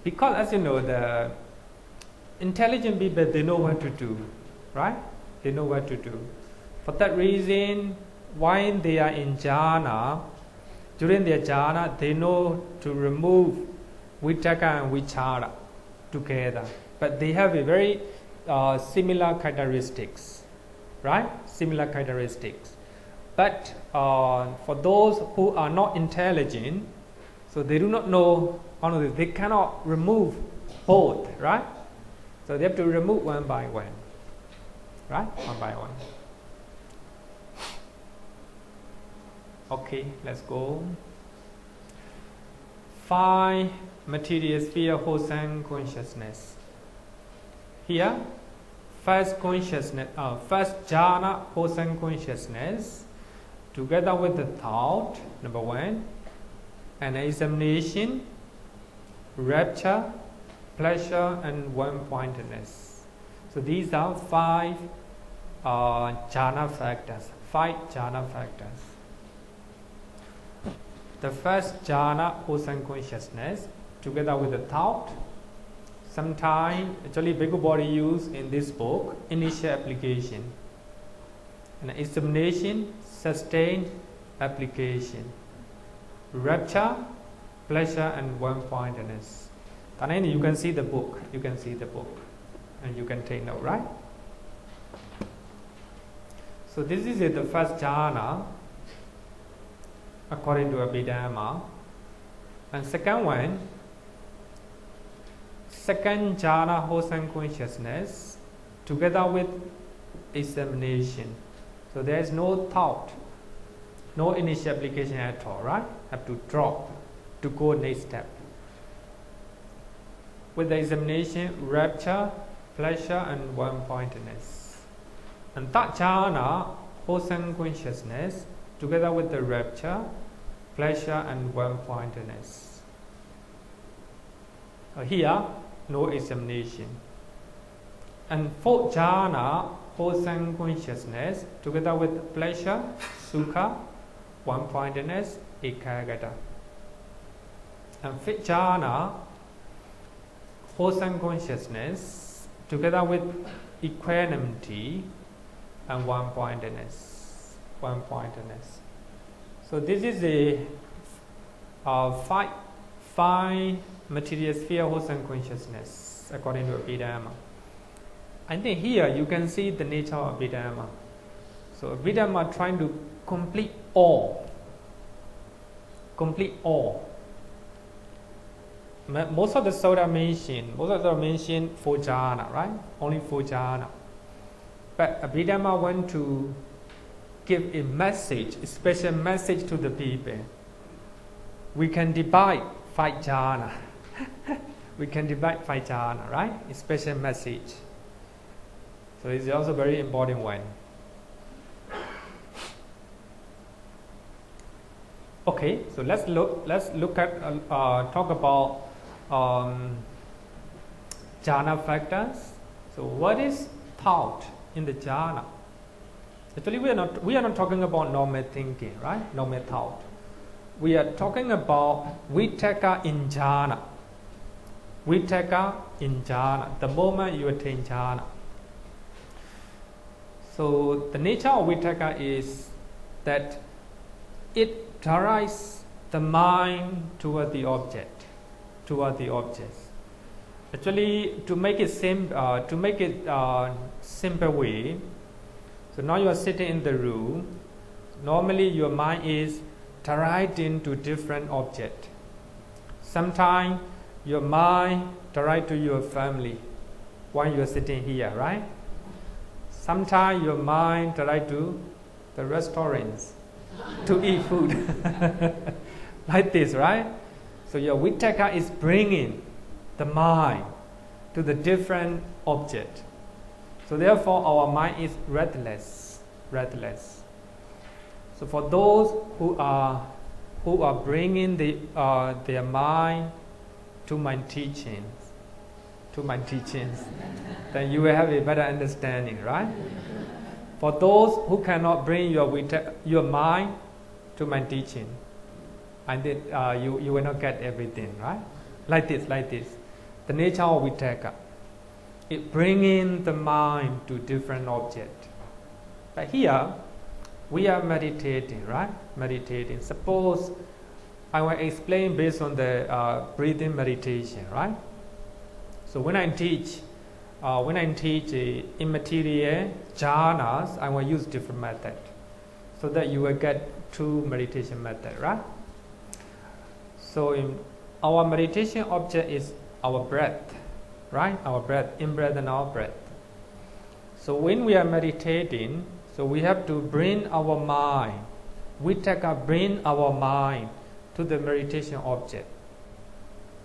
Because as you know, the intelligent people, they know what to do, right? They know what to do. For that reason, while they are in jhana, during their jhana, they know to remove vitakka and vichara together. But they have a very similar characteristics, right? Similar characteristics. But for those who are not intelligent, so they do not know, they cannot remove both, right? So they have to remove one by one, right? One by one. Okay, let's go. 5 material sphere wholesome consciousness. Here, first consciousness, first jhana wholesome consciousness, together with the thought, number 1, and examination, rapture, pleasure, and one-pointedness. So these are 5 jhana factors. 5 jhana factors. the first jhana, wholesome consciousness, together with the thought. Sometimes, actually, Bhikkhu Bodhi use in this book initial application, and examination, sustained application, rapture, pleasure, and one-pointedness. And then you can see the book. You can see the book, and you can take note, right? So this is the first jhana, according to Abhidhamma. And second one, second jhana, wholesome consciousness, together with examination. So there is no thought, no initial application at all, right? Have to drop to go next step. With the examination, rapture, pleasure, and one-pointedness. And third jhana, wholesome consciousness, together with the rapture, pleasure, and one-pointedness. Here, no examination. And fourth jhana, wholesome consciousness, together with pleasure, sukha, one-pointedness, ekaggata. And fifth jhana, wholesome consciousness, together with equanimity and one-pointedness. One-pointedness. So this is a five material sphere wholesome consciousness according to Abhidhamma. I think here you can see the nature of Abhidhamma. So Abhidhamma trying to complete all. Complete all. Most of the Sutta mention 4 jhana, right? Only 4 jhana. But Abhidhamma want to give a message, a special message to the people. We can divide 5 jhana. We can divide 5 jhana, right? A special message. So it's also a very important one. Okay, so let's look at talk about jhana factors. So what is thought in the jhana? Actually, we are not talking about normal thinking, right? Normal thought. We are talking about vitakka in jhana. Vitakka in jhana. The moment you attain jhana. So the nature of vitakka is that it directs the mind toward the object, toward the objects. Actually, to make it simple way. So now you are sitting in the room. Normally, your mind is directing to different object. Sometimes your mind direct to your family while you are sitting here, right? Sometimes your mind direct to the restaurants to eat food, like this, right? So your vitakka is bringing the mind to the different object. So therefore, our mind is restless. So for those who are bringing their mind to my teachings, then you will have a better understanding, right? For those who cannot bring your mind to my teaching, and you will not get everything, right? Like this. The nature of vitakka, it bringing the mind to different object. But here, we are meditating, right? Meditating. Suppose I will explain based on the breathing meditation, right? So when I teach immaterial jhanas, I will use different method, so that you will get 2 meditation method, right? So our meditation object is our breath, right? Our breath, in-breath and out-breath. So when we are meditating, so we have to bring our mind, bring our mind to the meditation object,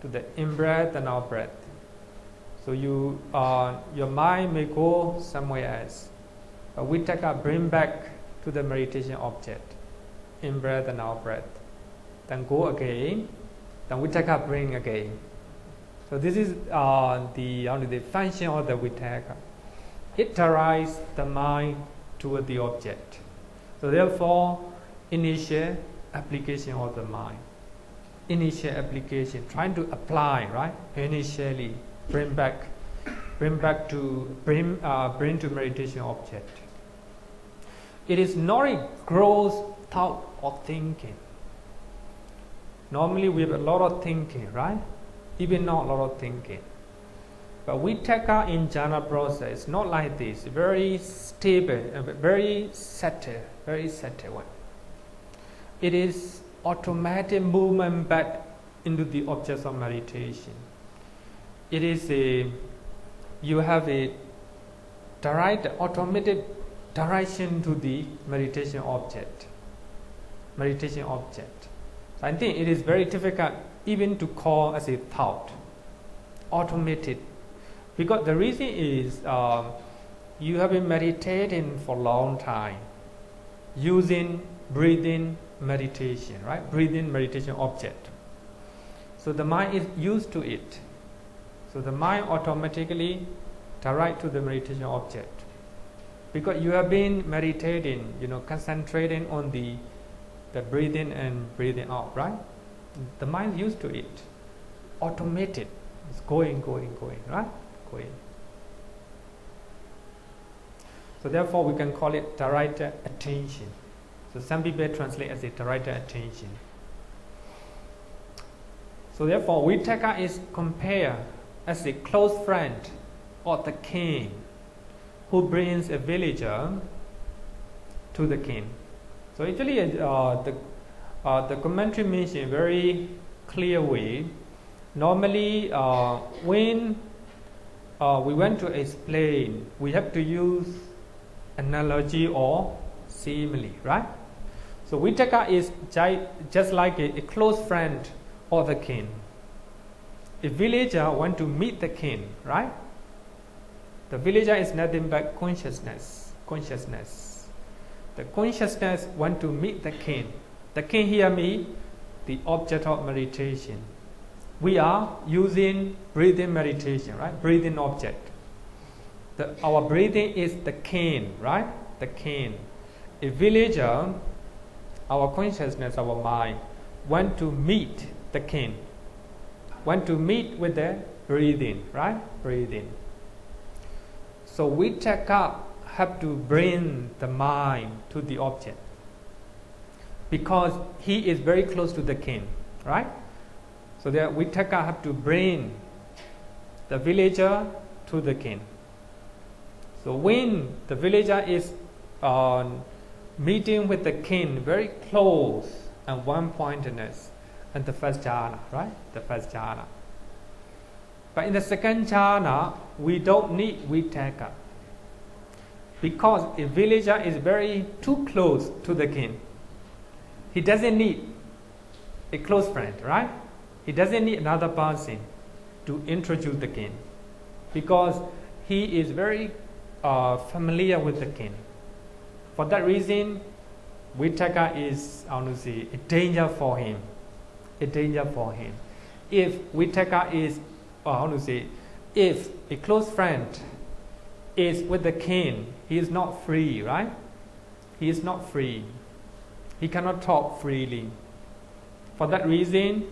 to the in-breath and out-breath. So your mind may go somewhere else, but vitakka bring back to the meditation object, in-breath and out-breath. Then go again, then vitakka bring again. So this is the function of the vitakka. It directs the mind toward the object. So therefore, initial, application of the mind. Initial application, trying to apply, right? Initially, bring to meditation object. It is not a gross thought or thinking. Normally we have a lot of thinking, right? Even not a lot of thinking. But Vitakka in jhana process, not like this, very stable, very settled one. It is automatic movement back into the objects of meditation. It is you have a direct automatic direction to the meditation object. So I think it is very difficult even to call as a thought, automated. Because the reason is you have been meditating for a long time, using breathing meditation, right? Breathing meditation object. So the mind is used to it. So the mind automatically direct to the meditation object. Because you have been meditating, concentrating on the breathing and breathing out, right? The mind is used to it. Automated. It's going, right? Going. So therefore we can call it direct attention. So some people translate as a direct attention. So therefore Vitakka is compared as a close friend or the king who brings a villager to the king. So actually the commentary mentions in a very clear way. Normally when we want to explain, we have to use analogy or simile, right? So Vitakka is just like a close friend of the king. A villager want to meet the king, right? The villager is nothing but consciousness. The consciousness want to meet the king. The king here means the object of meditation. We are using breathing meditation, right? Breathing object. Our breathing is the king, right? The king. A villager, our consciousness, our mind, want to meet the king. Want to meet with the breathing, right? Breathing. So Vitakka have to bring the mind to the object. Because he is very close to the king, right? So that Vitakka have to bring the villager to the king. So when the villager is meeting with the king very close and one-pointedness, and the first jhana, right? The first jhana. But in the second jhana, we don't need Vitakka. Because a villager is very too close to the king. He doesn't need a close friend, right? He doesn't need another person to introduce the king. Because he is very familiar with the king. For that reason, Vitakka is, a danger for him. A danger for him. If Vitakka is, if a close friend is with the king, he is not free, right? He is not free. He cannot talk freely. For that reason,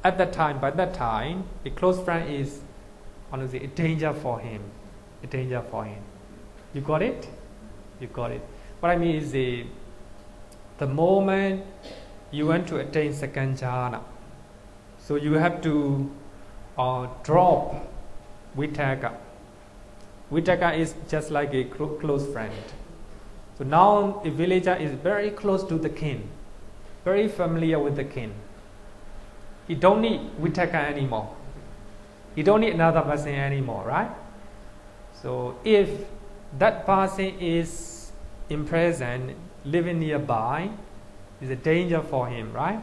by that time, a close friend is, a danger for him. A danger for him. You got it? You got it. What I mean is the moment you want to attain second jhana, so you have to drop Vitakka. Vitakka is just like a close friend. So now a villager is very close to the king, very familiar with the king. He don't need Vitakka anymore. He don't need another person anymore, right? So if that person is in present, living nearby, is a danger for him, right?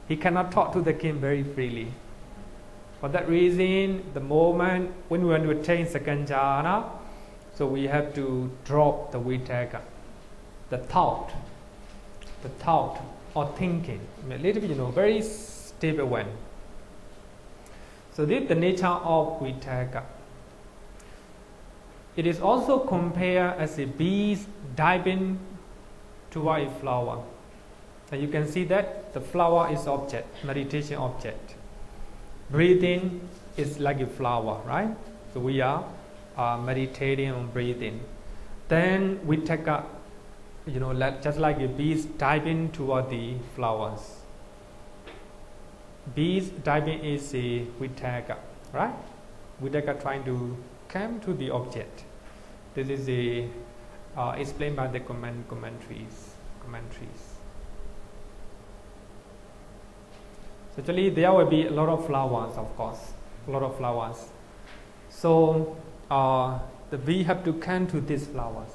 He cannot talk to the king very freely. For that reason, the moment when we want to attain second jhana, so we have to drop the Vitakka, the thought or thinking, a little bit, very stable one. So this is the nature of Vitakka. It is also compared as a bee diving toward a flower. And you can see that the flower is object, meditation object. Breathing is like a flower, right? So we are meditating on breathing. Then we take a, just like a bees diving toward the flowers. Bees diving is a Vitaka, right? Vitaka trying to come to the object. This is a explained by the commentaries. So actually there will be a lot of flowers, of course, a lot of flowers. So the bee have to come to these flowers.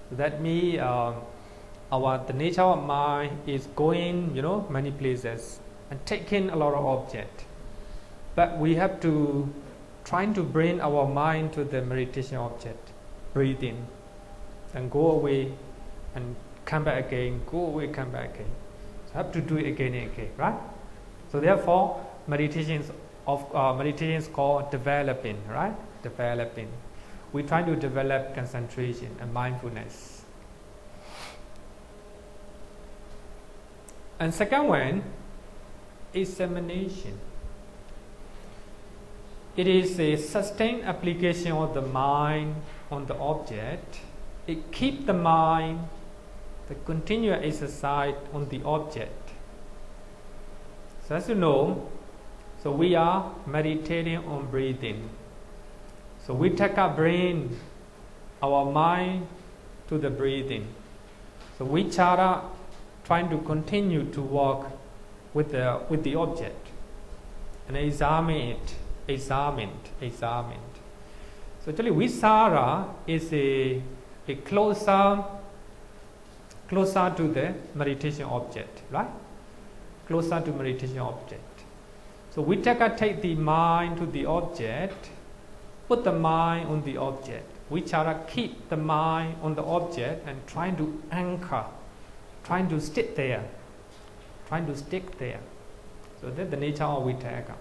So that means the nature of mind is going, many places and taking a lot of object. But we have to trying to bring our mind to the meditation object, breathing, and go away and come back again, go away, come back again. So have to do it again and again, right? So therefore, meditation is called developing, right? Developing. We try to develop concentration and mindfulness. And second one, examination. It is a sustained application of the mind on the object. It keeps the mind, the continuous exercise on the object. So as you know, so we are meditating on breathing. So we take our brain, our mind to the breathing. So we trying to continue to work with the object and examine it. So actually Vichara is a closer to the meditation object, right? Closer to meditation object. So Vichara take the mind to the object, put the mind on the object. Vichara keep the mind on the object and trying to anchor, trying to stick there. So that's the nature of Vichara.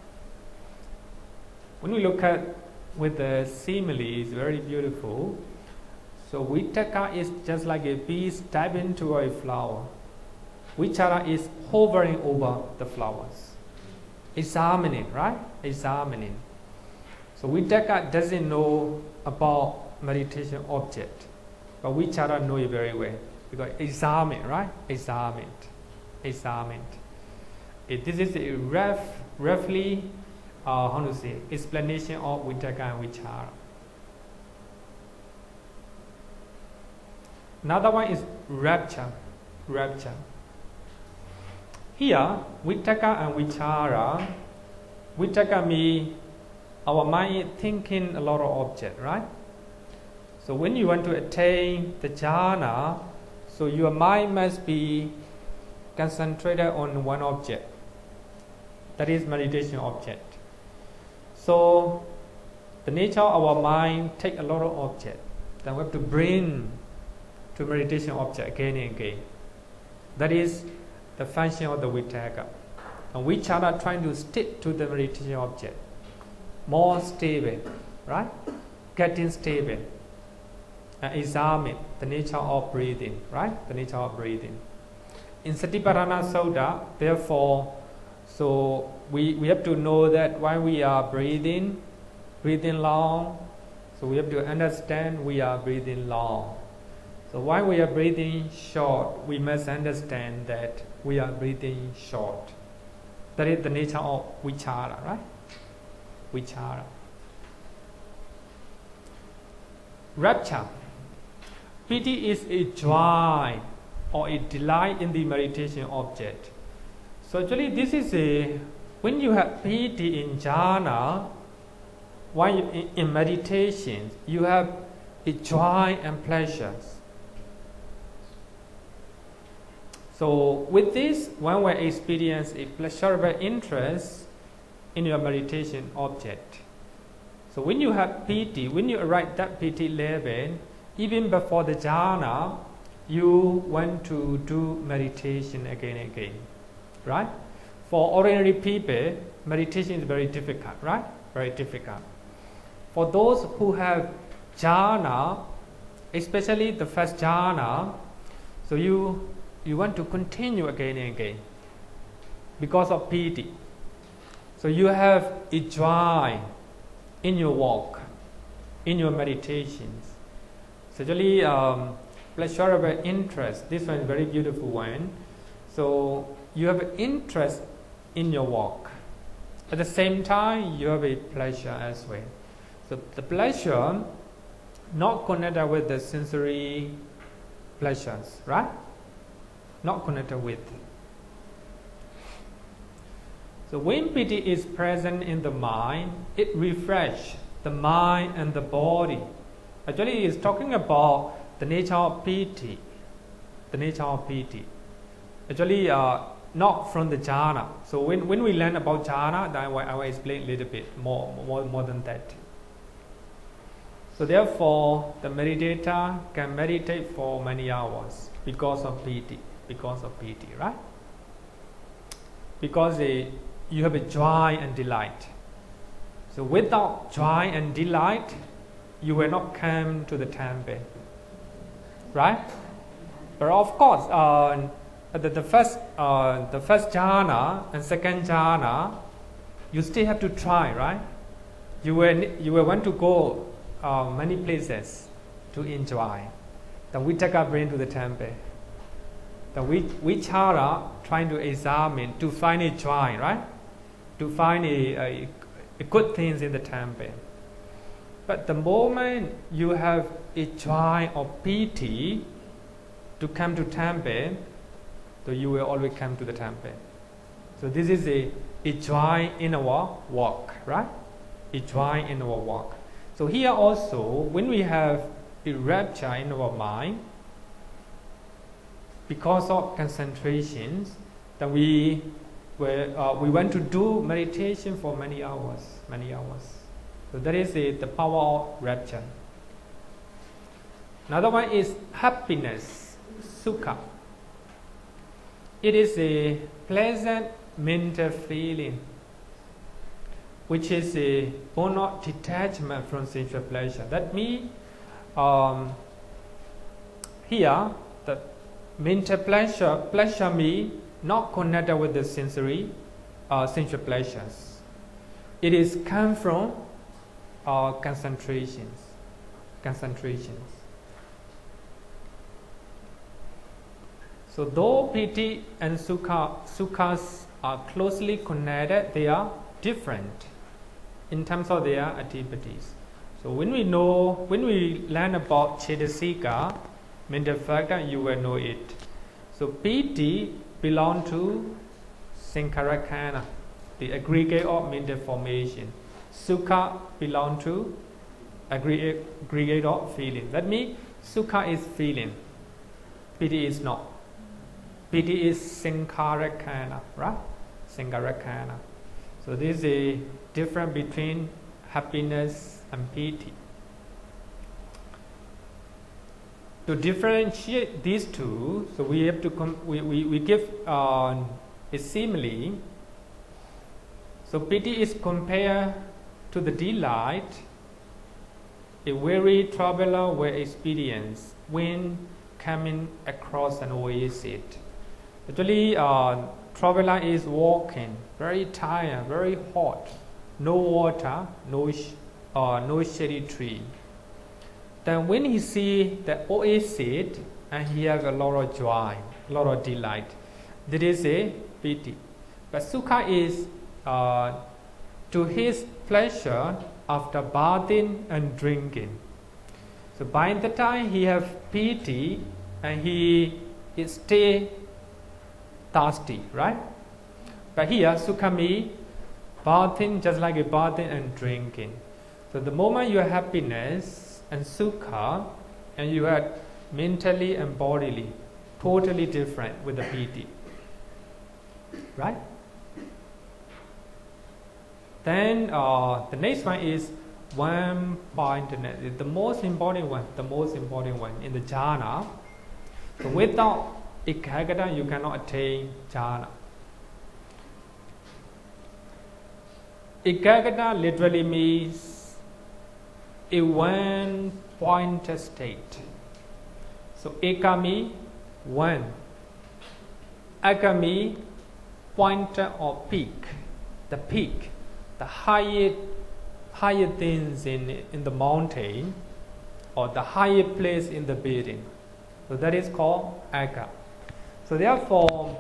When we look at with the simile, it's very beautiful. So Vichara is just like a bee diving into a flower. Vichara is hovering over the flowers, examining, right? Examining. So Vichara doesn't know about meditation object, but Vichara know it very well because examine, right? Examined. This is a roughly explanation of Vichara and Vichara. Another one is rapture. Here, Vichara and Vichara. Vichara means our mind is thinking a lot of object, right? So when you want to attain the jhana, so your mind must be concentrated on one object. That is meditation object. So the nature of our mind take a lot of object. Then we have to bring to meditation object again and again. That is the function of the Vichara. And Vichara trying to stick to the meditation object. More stable, right? Getting stable. And examine the nature of breathing, right? The nature of breathing. In Satipatthana Sutta, therefore, so we have to know that while we are breathing long, so we have to understand we are breathing long. So while we are breathing short, we must understand that we are breathing short. That is the nature of Vichara, right? Vichara. Rapture. Piti is a joy or a delight in the meditation object. So actually this is when you have piti in jhana, while in meditation, you have a joy and pleasures. So with this, one will experience a pleasurable interest in your meditation object. So when you have piti, when you arrive at that piti level, even before the jhana, you want to do meditation again and again, right? For ordinary people, meditation is very difficult, right? Very difficult. For those who have jhana, especially the first jhana, so you you want to continue again and again because of piti. So you have a joy in your walk, in your meditations. So actually, pleasurable interest. This one is very beautiful one. So you have an interest in your walk. At the same time, you have a pleasure as well. So the pleasure not connected with the sensory pleasures, right? Not connected with. So when piti is present in the mind, it refreshes the mind and the body. Actually, it's talking about the nature of piti. The nature of piti. Actually, not from the jhana. So when we learn about jhana, then I will explain a little bit more than that. So therefore, the meditator can meditate for many hours because of piti. Because of piti, right? Because you have a joy and delight. So without joy and delight, you will not come to the temple, right? But of course, the first jhana and second jhana, you still have to try, right? You will want to go many places to enjoy. Then we take our brain to the temple. Then we trying to examine to find a joy, right? To find a good things in the temple. But the moment you have a joy or piti to come to temple, so you will always come to the temple. So this is a joy in our walk, right? A joy in our walk. So here also, when we have a rapture in our mind, because of concentrations, then we want to do meditation for many hours. So that is the power of rapture. Another one is happiness, sukha. It is a pleasant mental feeling, which is a born of detachment from sensual pleasure. That means here the mental pleasure means not connected with the sensory sensual pleasures. It is come from concentrations. So though piti and sukhas are closely connected, they are different in terms of their activities. So when we learn about cetasika, mental factor, you will know it. So piti belong to sankhara, the aggregate of mental formation. Sukha belong to aggregate of feeling. That means sukha is feeling, piti is not. Piti is sankhara, right? Sankhara. So this is a difference between happiness and piti. To differentiate these two, so we have to we give a simile. So piti is compared to the delight a weary traveler will experience when coming across an oasis. Actually, traveler is walking, very tired, very hot, no water, no shady tree. Then when he see the oasis, and he has a lot of joy, a lot of delight, that is a piti. But sukha is to his pleasure after bathing and drinking. So by the time he have piti and he stay thirsty, right? But here sukha means bathing, just like a bathing and drinking. So the moment you have happiness and sukha, and you are mentally and bodily totally different with the piti, right? Then the next one is one point, the most important one in the jhana. So without ekaggata, you cannot attain jhana. Ekaggata literally means a one-pointed state. So eka means one, Agami pointer or peak, the peak, the higher things in the mountain or the higher place in the building. So that is called Aga. So therefore,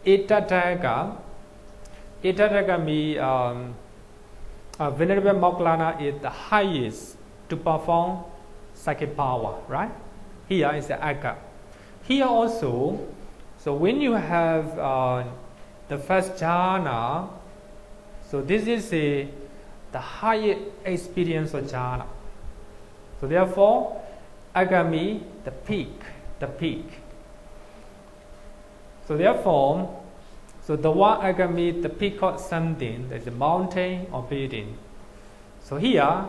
Itadaga means Venerable Moggallana is the highest to perform psychic power, right? Here is the Aga. Here also, so when you have the first jhana, so this is the higher experience of jhana. So therefore, Agami, the peak. So therefore, so the one Agami, the peak of something, there's a mountain or building. So here,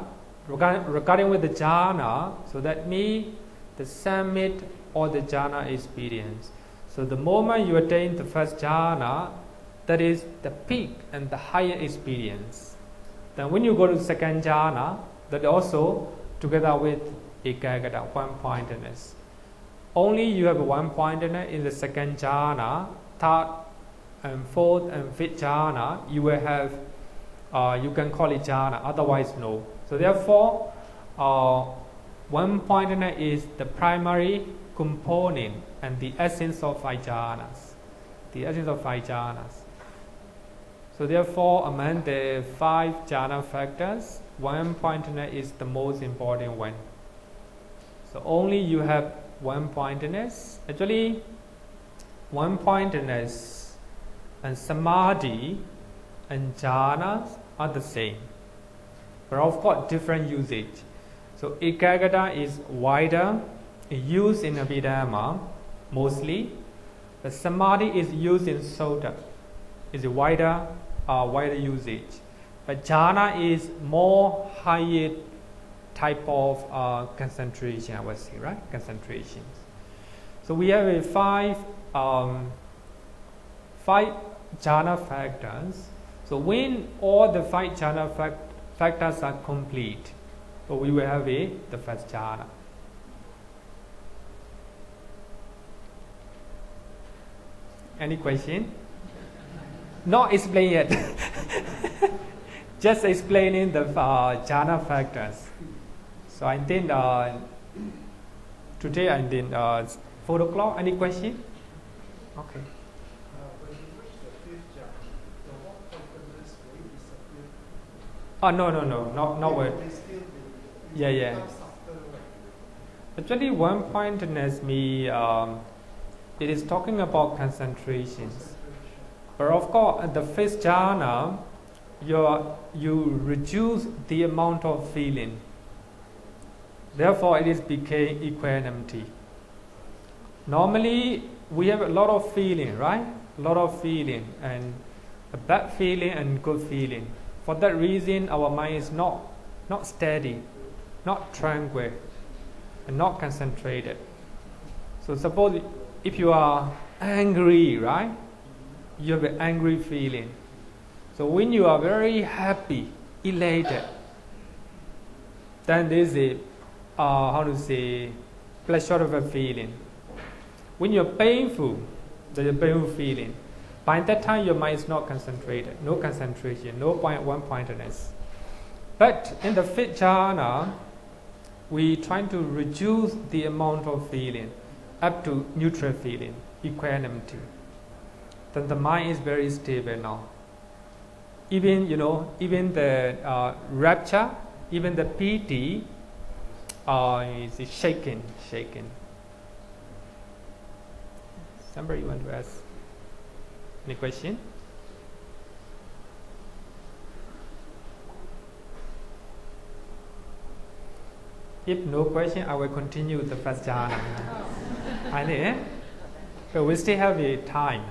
regarding with the jhana, so that means the summit or the jhana experience. So the moment you attain the first jhana, that is the peak and the higher experience. Then when you go to the second jhana, that also together with Ekaggata, one-pointedness. Only you have one-pointedness in the second jhana, third and fourth and fifth jhana, you will have, you can call it jhana, otherwise no. So therefore, one-pointedness is the primary component and the essence of five jhanas. So therefore, among the five jhana factors, one-pointedness is the most important one. So only you have one-pointedness. Actually, one-pointedness and samadhi and jhanas are the same, but of course different usage. So Ekaggata is wider, used in Abhidhamma mostly, but samadhi is used in Sutta, is a wider usage. But jhana is more higher type of concentration, I would say, right? Concentrations. So we have a five jhana factors. So when all the five jhana factors are complete, so we will have the first jhana. Any question? Not explain yet. Just explaining the jhana factors. So I think today I think 4 o'clock. Any question? Okay. When you reach the fifth jhana, the one-pointedness will disappear. Oh no, not word. They still be. Yeah. Comes after, like, Actually, one-pointedness means it is talking about concentrations. concentration. But of course, at the fifth jhana, you reduce the amount of feeling. Therefore, it is became equanimity. Normally, we have a lot of feeling, right? A lot of feeling, and a bad feeling and good feeling. For that reason, our mind is not steady, not tranquil, and not concentrated. So suppose if you are angry, right? You have an angry feeling. So when you are very happy, elated, then there is a pleasurable feeling. When you're painful, there's a painful feeling. By that time, your mind is not concentrated, no concentration, no one-pointedness. But in the fifth jhana, we try to reduce the amount of feeling up to neutral feeling, equanimity. Then the mind is very stable now. Even the rapture, even the piti is shaken. Somebody want to ask any question? If no question, I will continue the first jhana. I know, but we still have a time.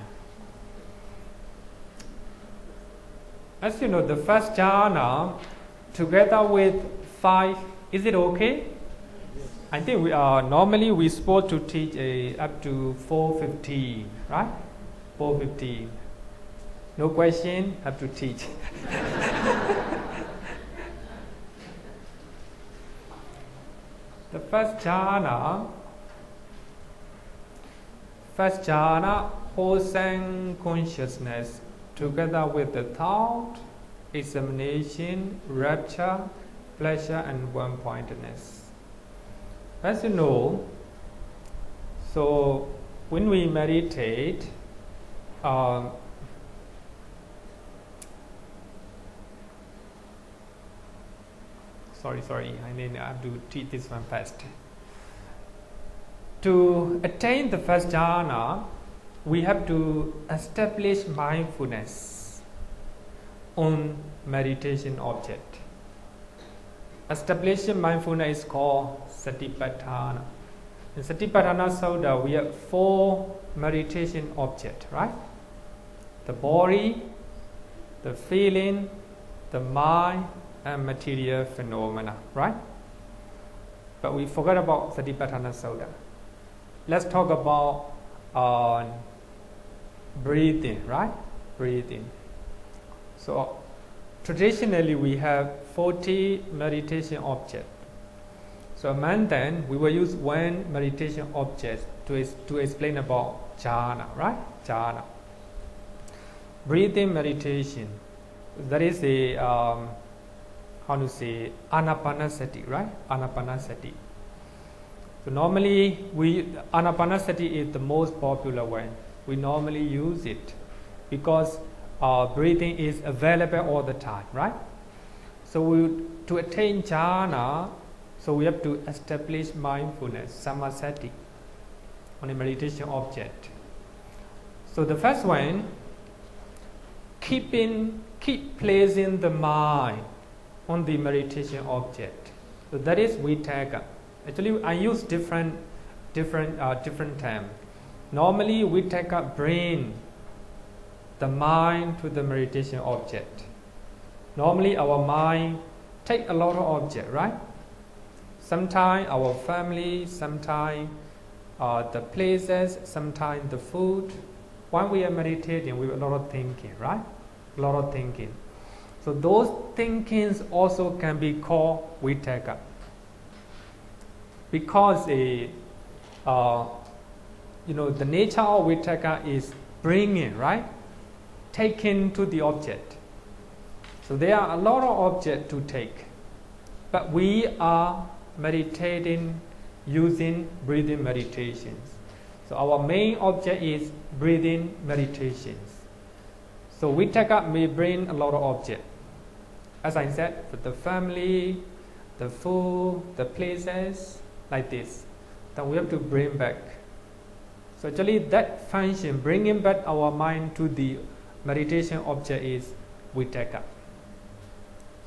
As you know, the first jhana together with 5, is it okay? I think we are normally we supposed to teach up to 4:15, right? 4:15. No question, have to teach. The first jhana, first jhana, wholesome consciousness together with the thought, examination, rapture, pleasure, and one-pointedness. As you know, so when we meditate, sorry, I have to teach this one first. To attain the first jhana, we have to establish mindfulness on meditation object. Establishing mindfulness is called Satipatthana. In Satipatthana Sutta, we have 4 meditation objects, right? The body, the feeling, the mind, and material phenomena, right? But we forgot about Satipatthana Sutta. Let's talk about breathing, right? Breathing. So traditionally we have 40 meditation objects. So among them, we will use one meditation object to explain about jhana, right? Jhana. Breathing meditation. That is the anapanasati, right? Anapanasati. So normally anapanasati is the most popular one. We normally use it because breathing is available all the time, right? So to attain jhana, so we have to establish mindfulness, samasati, on a meditation object. So the first one, keep placing the mind on the meditation object. So that is vitakka. Actually, I use different terms. Normally, vitakka bring the mind to the meditation object. Normally, our mind take a lot of objects, right? Sometimes our family, sometimes the places, sometimes the food. While we are meditating, we have a lot of thinking, right? A lot of thinking. So those thinkings also can be called vitakka. Because the nature of vitakka is bringing, right? Taking to the object. So there are a lot of objects to take. But we are meditating using breathing meditations. So our main object is breathing meditations. So vitakka may bring a lot of objects. As I said, for the family, the food, the places, like this. Then we have to bring back. So actually that function, bringing back our mind to the meditation object, is vitakka.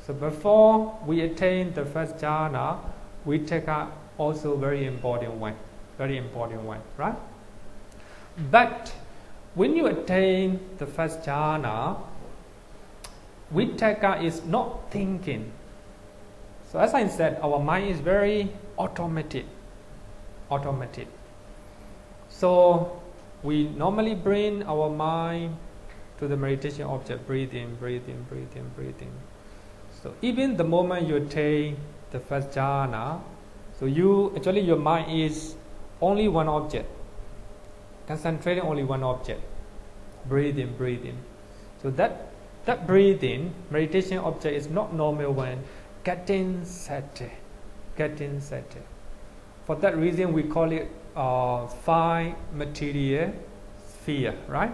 So before we attain the first jhana, vitakka also very important one, right? But when you attain the first jhana, vitakka is not thinking. So as I said, our mind is very automatic. So we normally bring our mind to the meditation object, breathing. So even the moment you attain the first jhana, so your mind is only one object, concentrating only one object, breathing. So that breathing meditation object is not normal one, getting sati. For that reason, we call it 5 material sphere, right?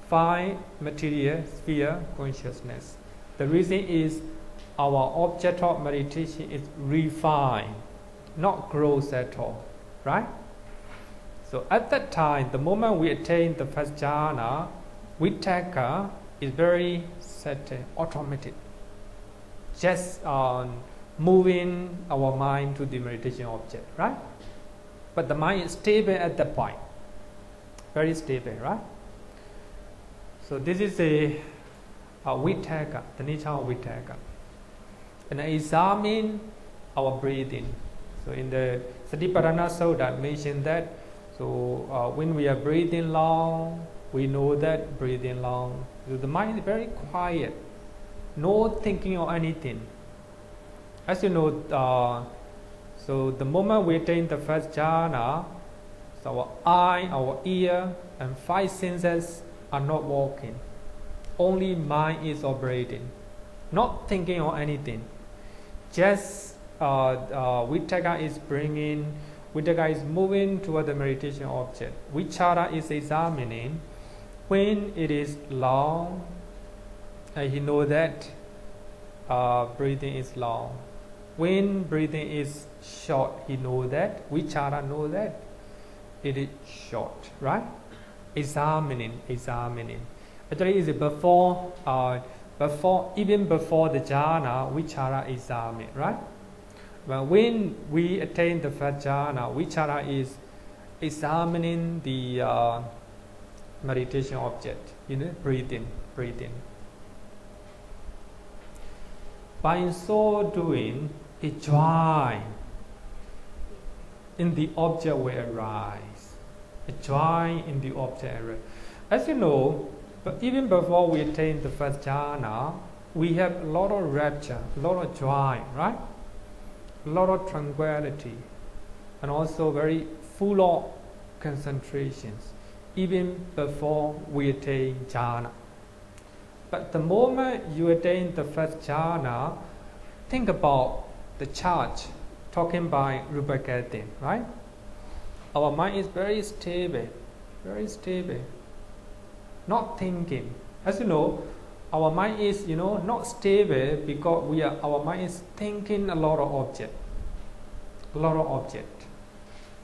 5 material sphere consciousness. The reason is our object of meditation is refined, not gross at all, right? So at that time, the moment we attain the first jhana, vitakka is very automatic, just moving our mind to the meditation object, right? But the mind is stable at that point, very stable, right? So this is a vitakka, the nature of vitakka. And I examine our breathing. So in the Satipatthana Sutta, I mentioned that. So when we are breathing long, we know that breathing long. So the mind is very quiet, no thinking or anything. As you know, so the moment we attain the first jhana, So our eye, our ear, and 5 senses are not working. Only mind is operating, not thinking or anything. Just Vitakka is moving toward the meditation object. Vichara is examining. When it is long, he knows that breathing is long. When breathing is short, he knows that. Vichara knows that it is short, right? Examining. Actually, is before even before the jhana, vichara examine, right? But when we attain the first jhana, vichara is examining the meditation object, breathing. By so doing, a joy in the object will arise. A joy in the object arise. As you know, but even before we attain the first jhana, we have a lot of rapture, a lot of joy, right? A lot of tranquility, and also very full of concentrations, even before we attain jhana. But the moment you attain the first jhana, think about the charge talking by Rupa Kirti, right? Our mind is very stable, not thinking. As you know, our mind is not stable because our mind is thinking a lot of object.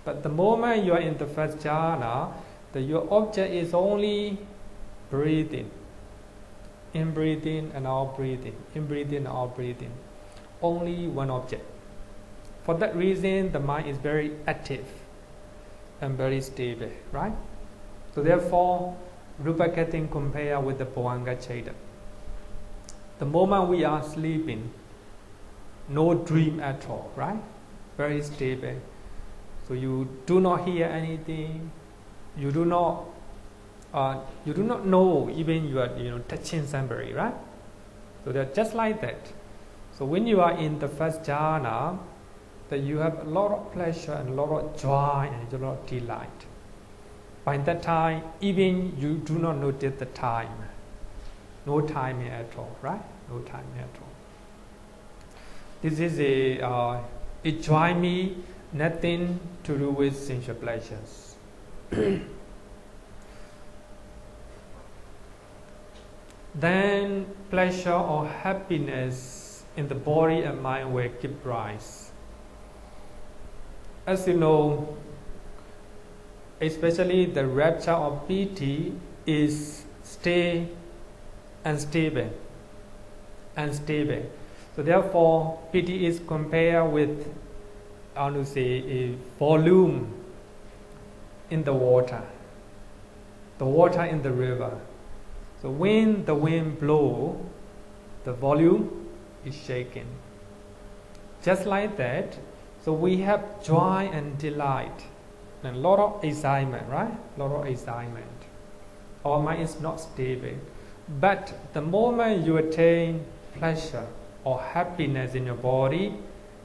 But the moment you are in the first jhana, your object is only breathing. In breathing and out breathing. Only one object. For that reason, the mind is very active and very stable, right? So therefore, Rupa Kirti compare with the Bhavanga Chaita. The moment we are sleeping, no dream at all, right? Very stable. So you do not hear anything. You do not know even you are touching somebody, right? So they're just like that. So when you are in the first jhana, that you have a lot of pleasure and a lot of joy and a lot of delight. By that time, even you do not notice the time. No time at all, right? No time at all. This is it joy me, nothing to do with sensual pleasures. Then pleasure or happiness in the body and mind will give rise. As you know, especially the rapture of piti is stay and stable. So therefore, piti is compared with, a volume in the water in the river. So when the wind blows, the volume is shaken. Just like that, so we have joy and delight and a lot of excitement, right? A lot of excitement. Our mind is not stable. But the moment you attain pleasure or happiness in your body,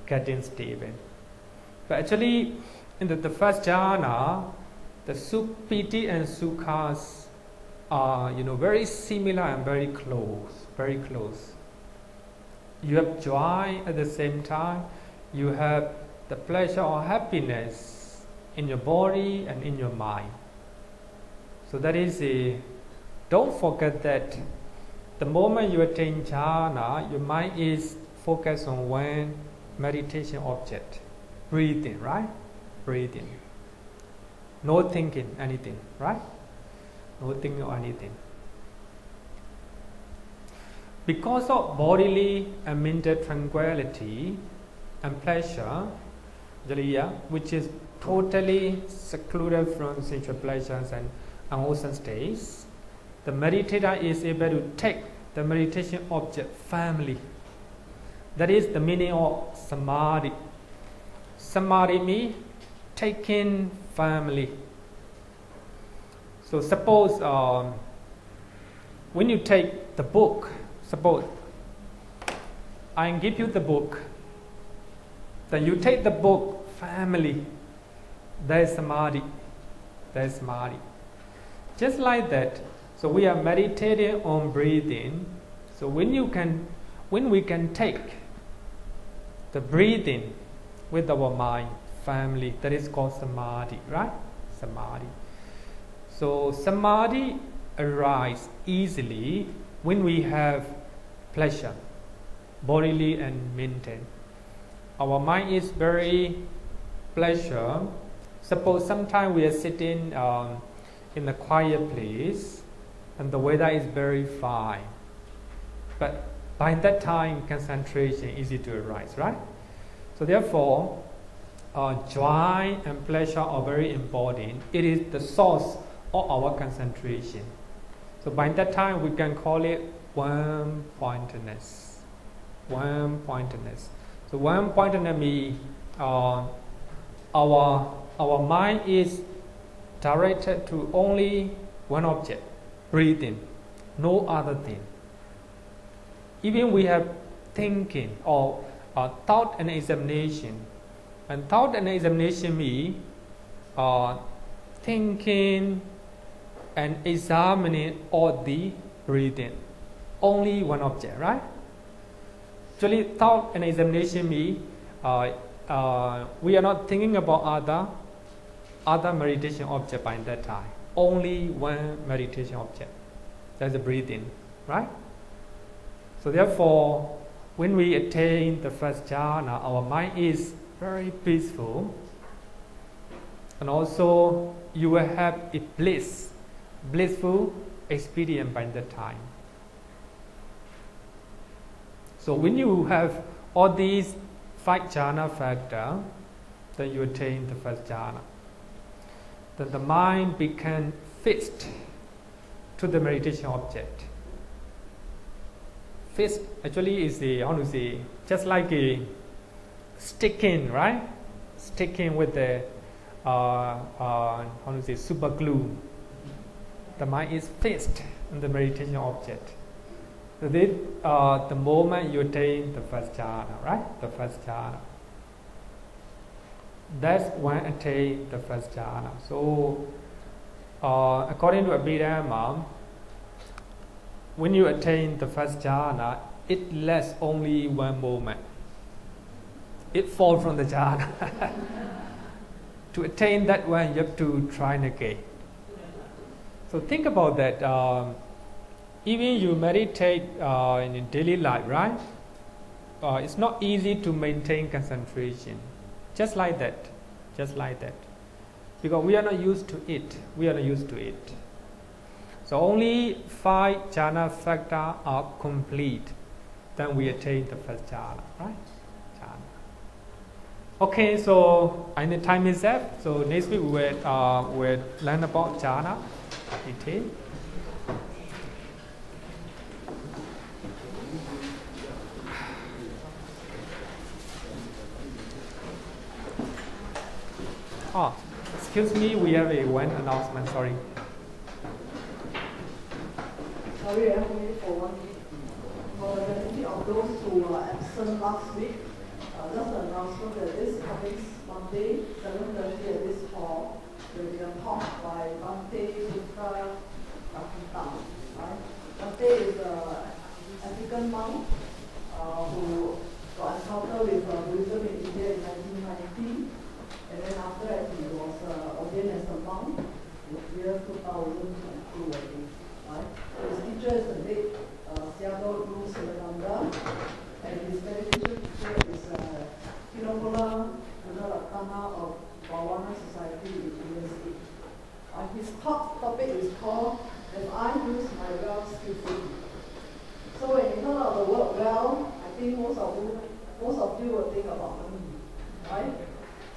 getting stable. But actually, in the first jhana, the piti and sukhas are very similar and very close. You have joy at the same time. You have the pleasure or happiness in your body and in your mind. So that is don't forget that the moment you attain jhana, your mind is focused on one meditation object, breathing, right? Breathing. No thinking anything, right? No thinking or anything. Because of bodily and mental tranquility and pleasure, which is totally secluded from sensual pleasures and unwholesome states, the meditator is able to take the meditation object firmly. That is the meaning of samadhi. Samadhi means taking firmly. So suppose when you take the book, suppose I give you the book, then you take the book firmly. That is samadhi. That's samadhi. Just like that, so we are meditating on breathing. So when we can take the breathing with our mind, family, that is called samadhi, right? Samadhi. So samadhi arises easily when we have pleasure, bodily and mental. Our mind is very pleasure. Suppose sometimes we are sitting in a quiet place and the weather is very fine, but by that time concentration is easy to arise, right? So therefore joy and pleasure are very important. It is the source of our concentration. So by that time we can call it one-pointedness. One-pointedness. So one-pointedness means our mind is directed to only one object, breathing, no other thing. Even we have thinking or thought and examination. And thought and examination means thinking and examining all the breathing. Only one object, right? Actually, thought and examination means we are not thinking about other meditation object by that time. Only one meditation object. That's the breathing, right? So therefore, when we attain the first jhana, our mind is very peaceful, and also you will have a blissful experience by that time. So when you have all these 5 jhana factors, then you attain the first jhana. Then the mind becomes fixed to the meditation object. Fixed actually is just like a sticking, right? Sticking with the super glue. The mind is fixed on the meditation object. So this, the moment you attain the first jhana, right? The first jhana. That's when attain the first jhana. So, according to Abhidhamma, when you attain the first jhana, it lasts only one moment. It falls from the jhana. To attain that one, you have to try again. So think about that. Even you meditate in daily life, right? It's not easy to maintain concentration. Just like that. Because we are not used to it. So only 5 jhana factors are complete. Then we attain the first jhana, right? Okay, so the time is up. So next week we will learn about jhana detail. Oh, excuse me, we have one announcement. Sorry. Sorry, I'm waiting for 1 week. For the benefit of those who were absent last week, just an announcement that this coming Monday, 7:30 at this hall, there will be a talk by Bhante Sutta Rakita. Right? Bhante is an African monk who got encountered with Buddhism in India in 1990, and then after that he was ordained as a monk in the year 2002, I think. Right? So his teacher is the late Sayadaw Guru Sivananda, and his meditation teacher is Kiromula Gunaratana of Bhavana Society in USA. His talk topic is called "If I Use My Well Skillfully." So when you heard of the word well, I think most of you will think about money, right?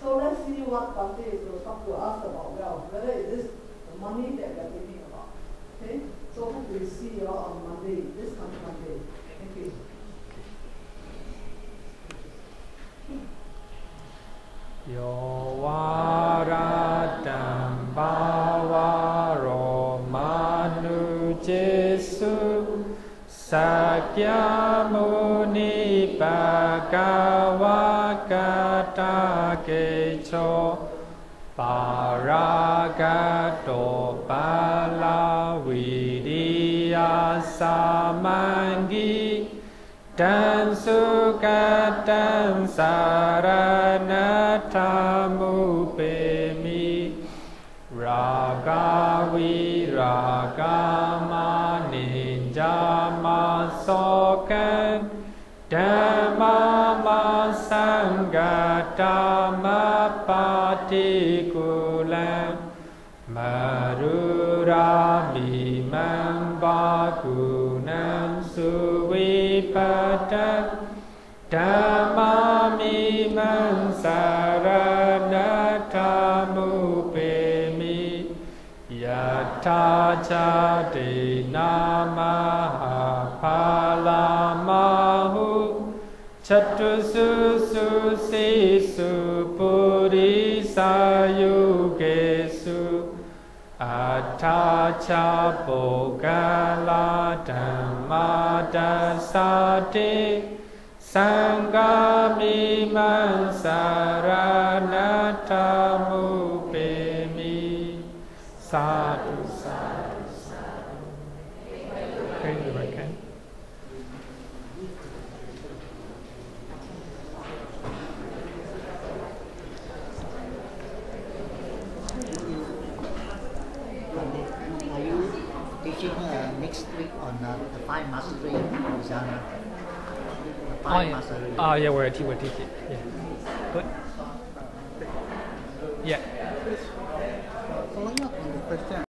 So let's see what Bhante is going to talk to us about well. Whether it is the money that we are thinking about. Okay? So hope we see you all on Monday, this coming Monday. Thank you. Yo varadam bhavaro manu jesu sakyamuni bhagavakata kecho Paragato Bala Vidiya Samangi Tan Sukatam Saranatamu Pemi Raga Viragama Ninjama Sokan Dhammama Sangatama Patikulam Marurami Mambagunam Suvipatam Dhammami Mansaranatamu Pemi Yata Jati Namaha Palamahu Chatusu Susisu Purisa Yugesu Atacha Bogala Dhammadasati Sangami Mansaranatamu Pemi Sadhu Sadhu Sadhu. Okay, you can. Are you teaching next week on the five mastery jhana? The five mastery. Yeah, we'll teach it. Yeah. Good. Yeah. Following up on the question.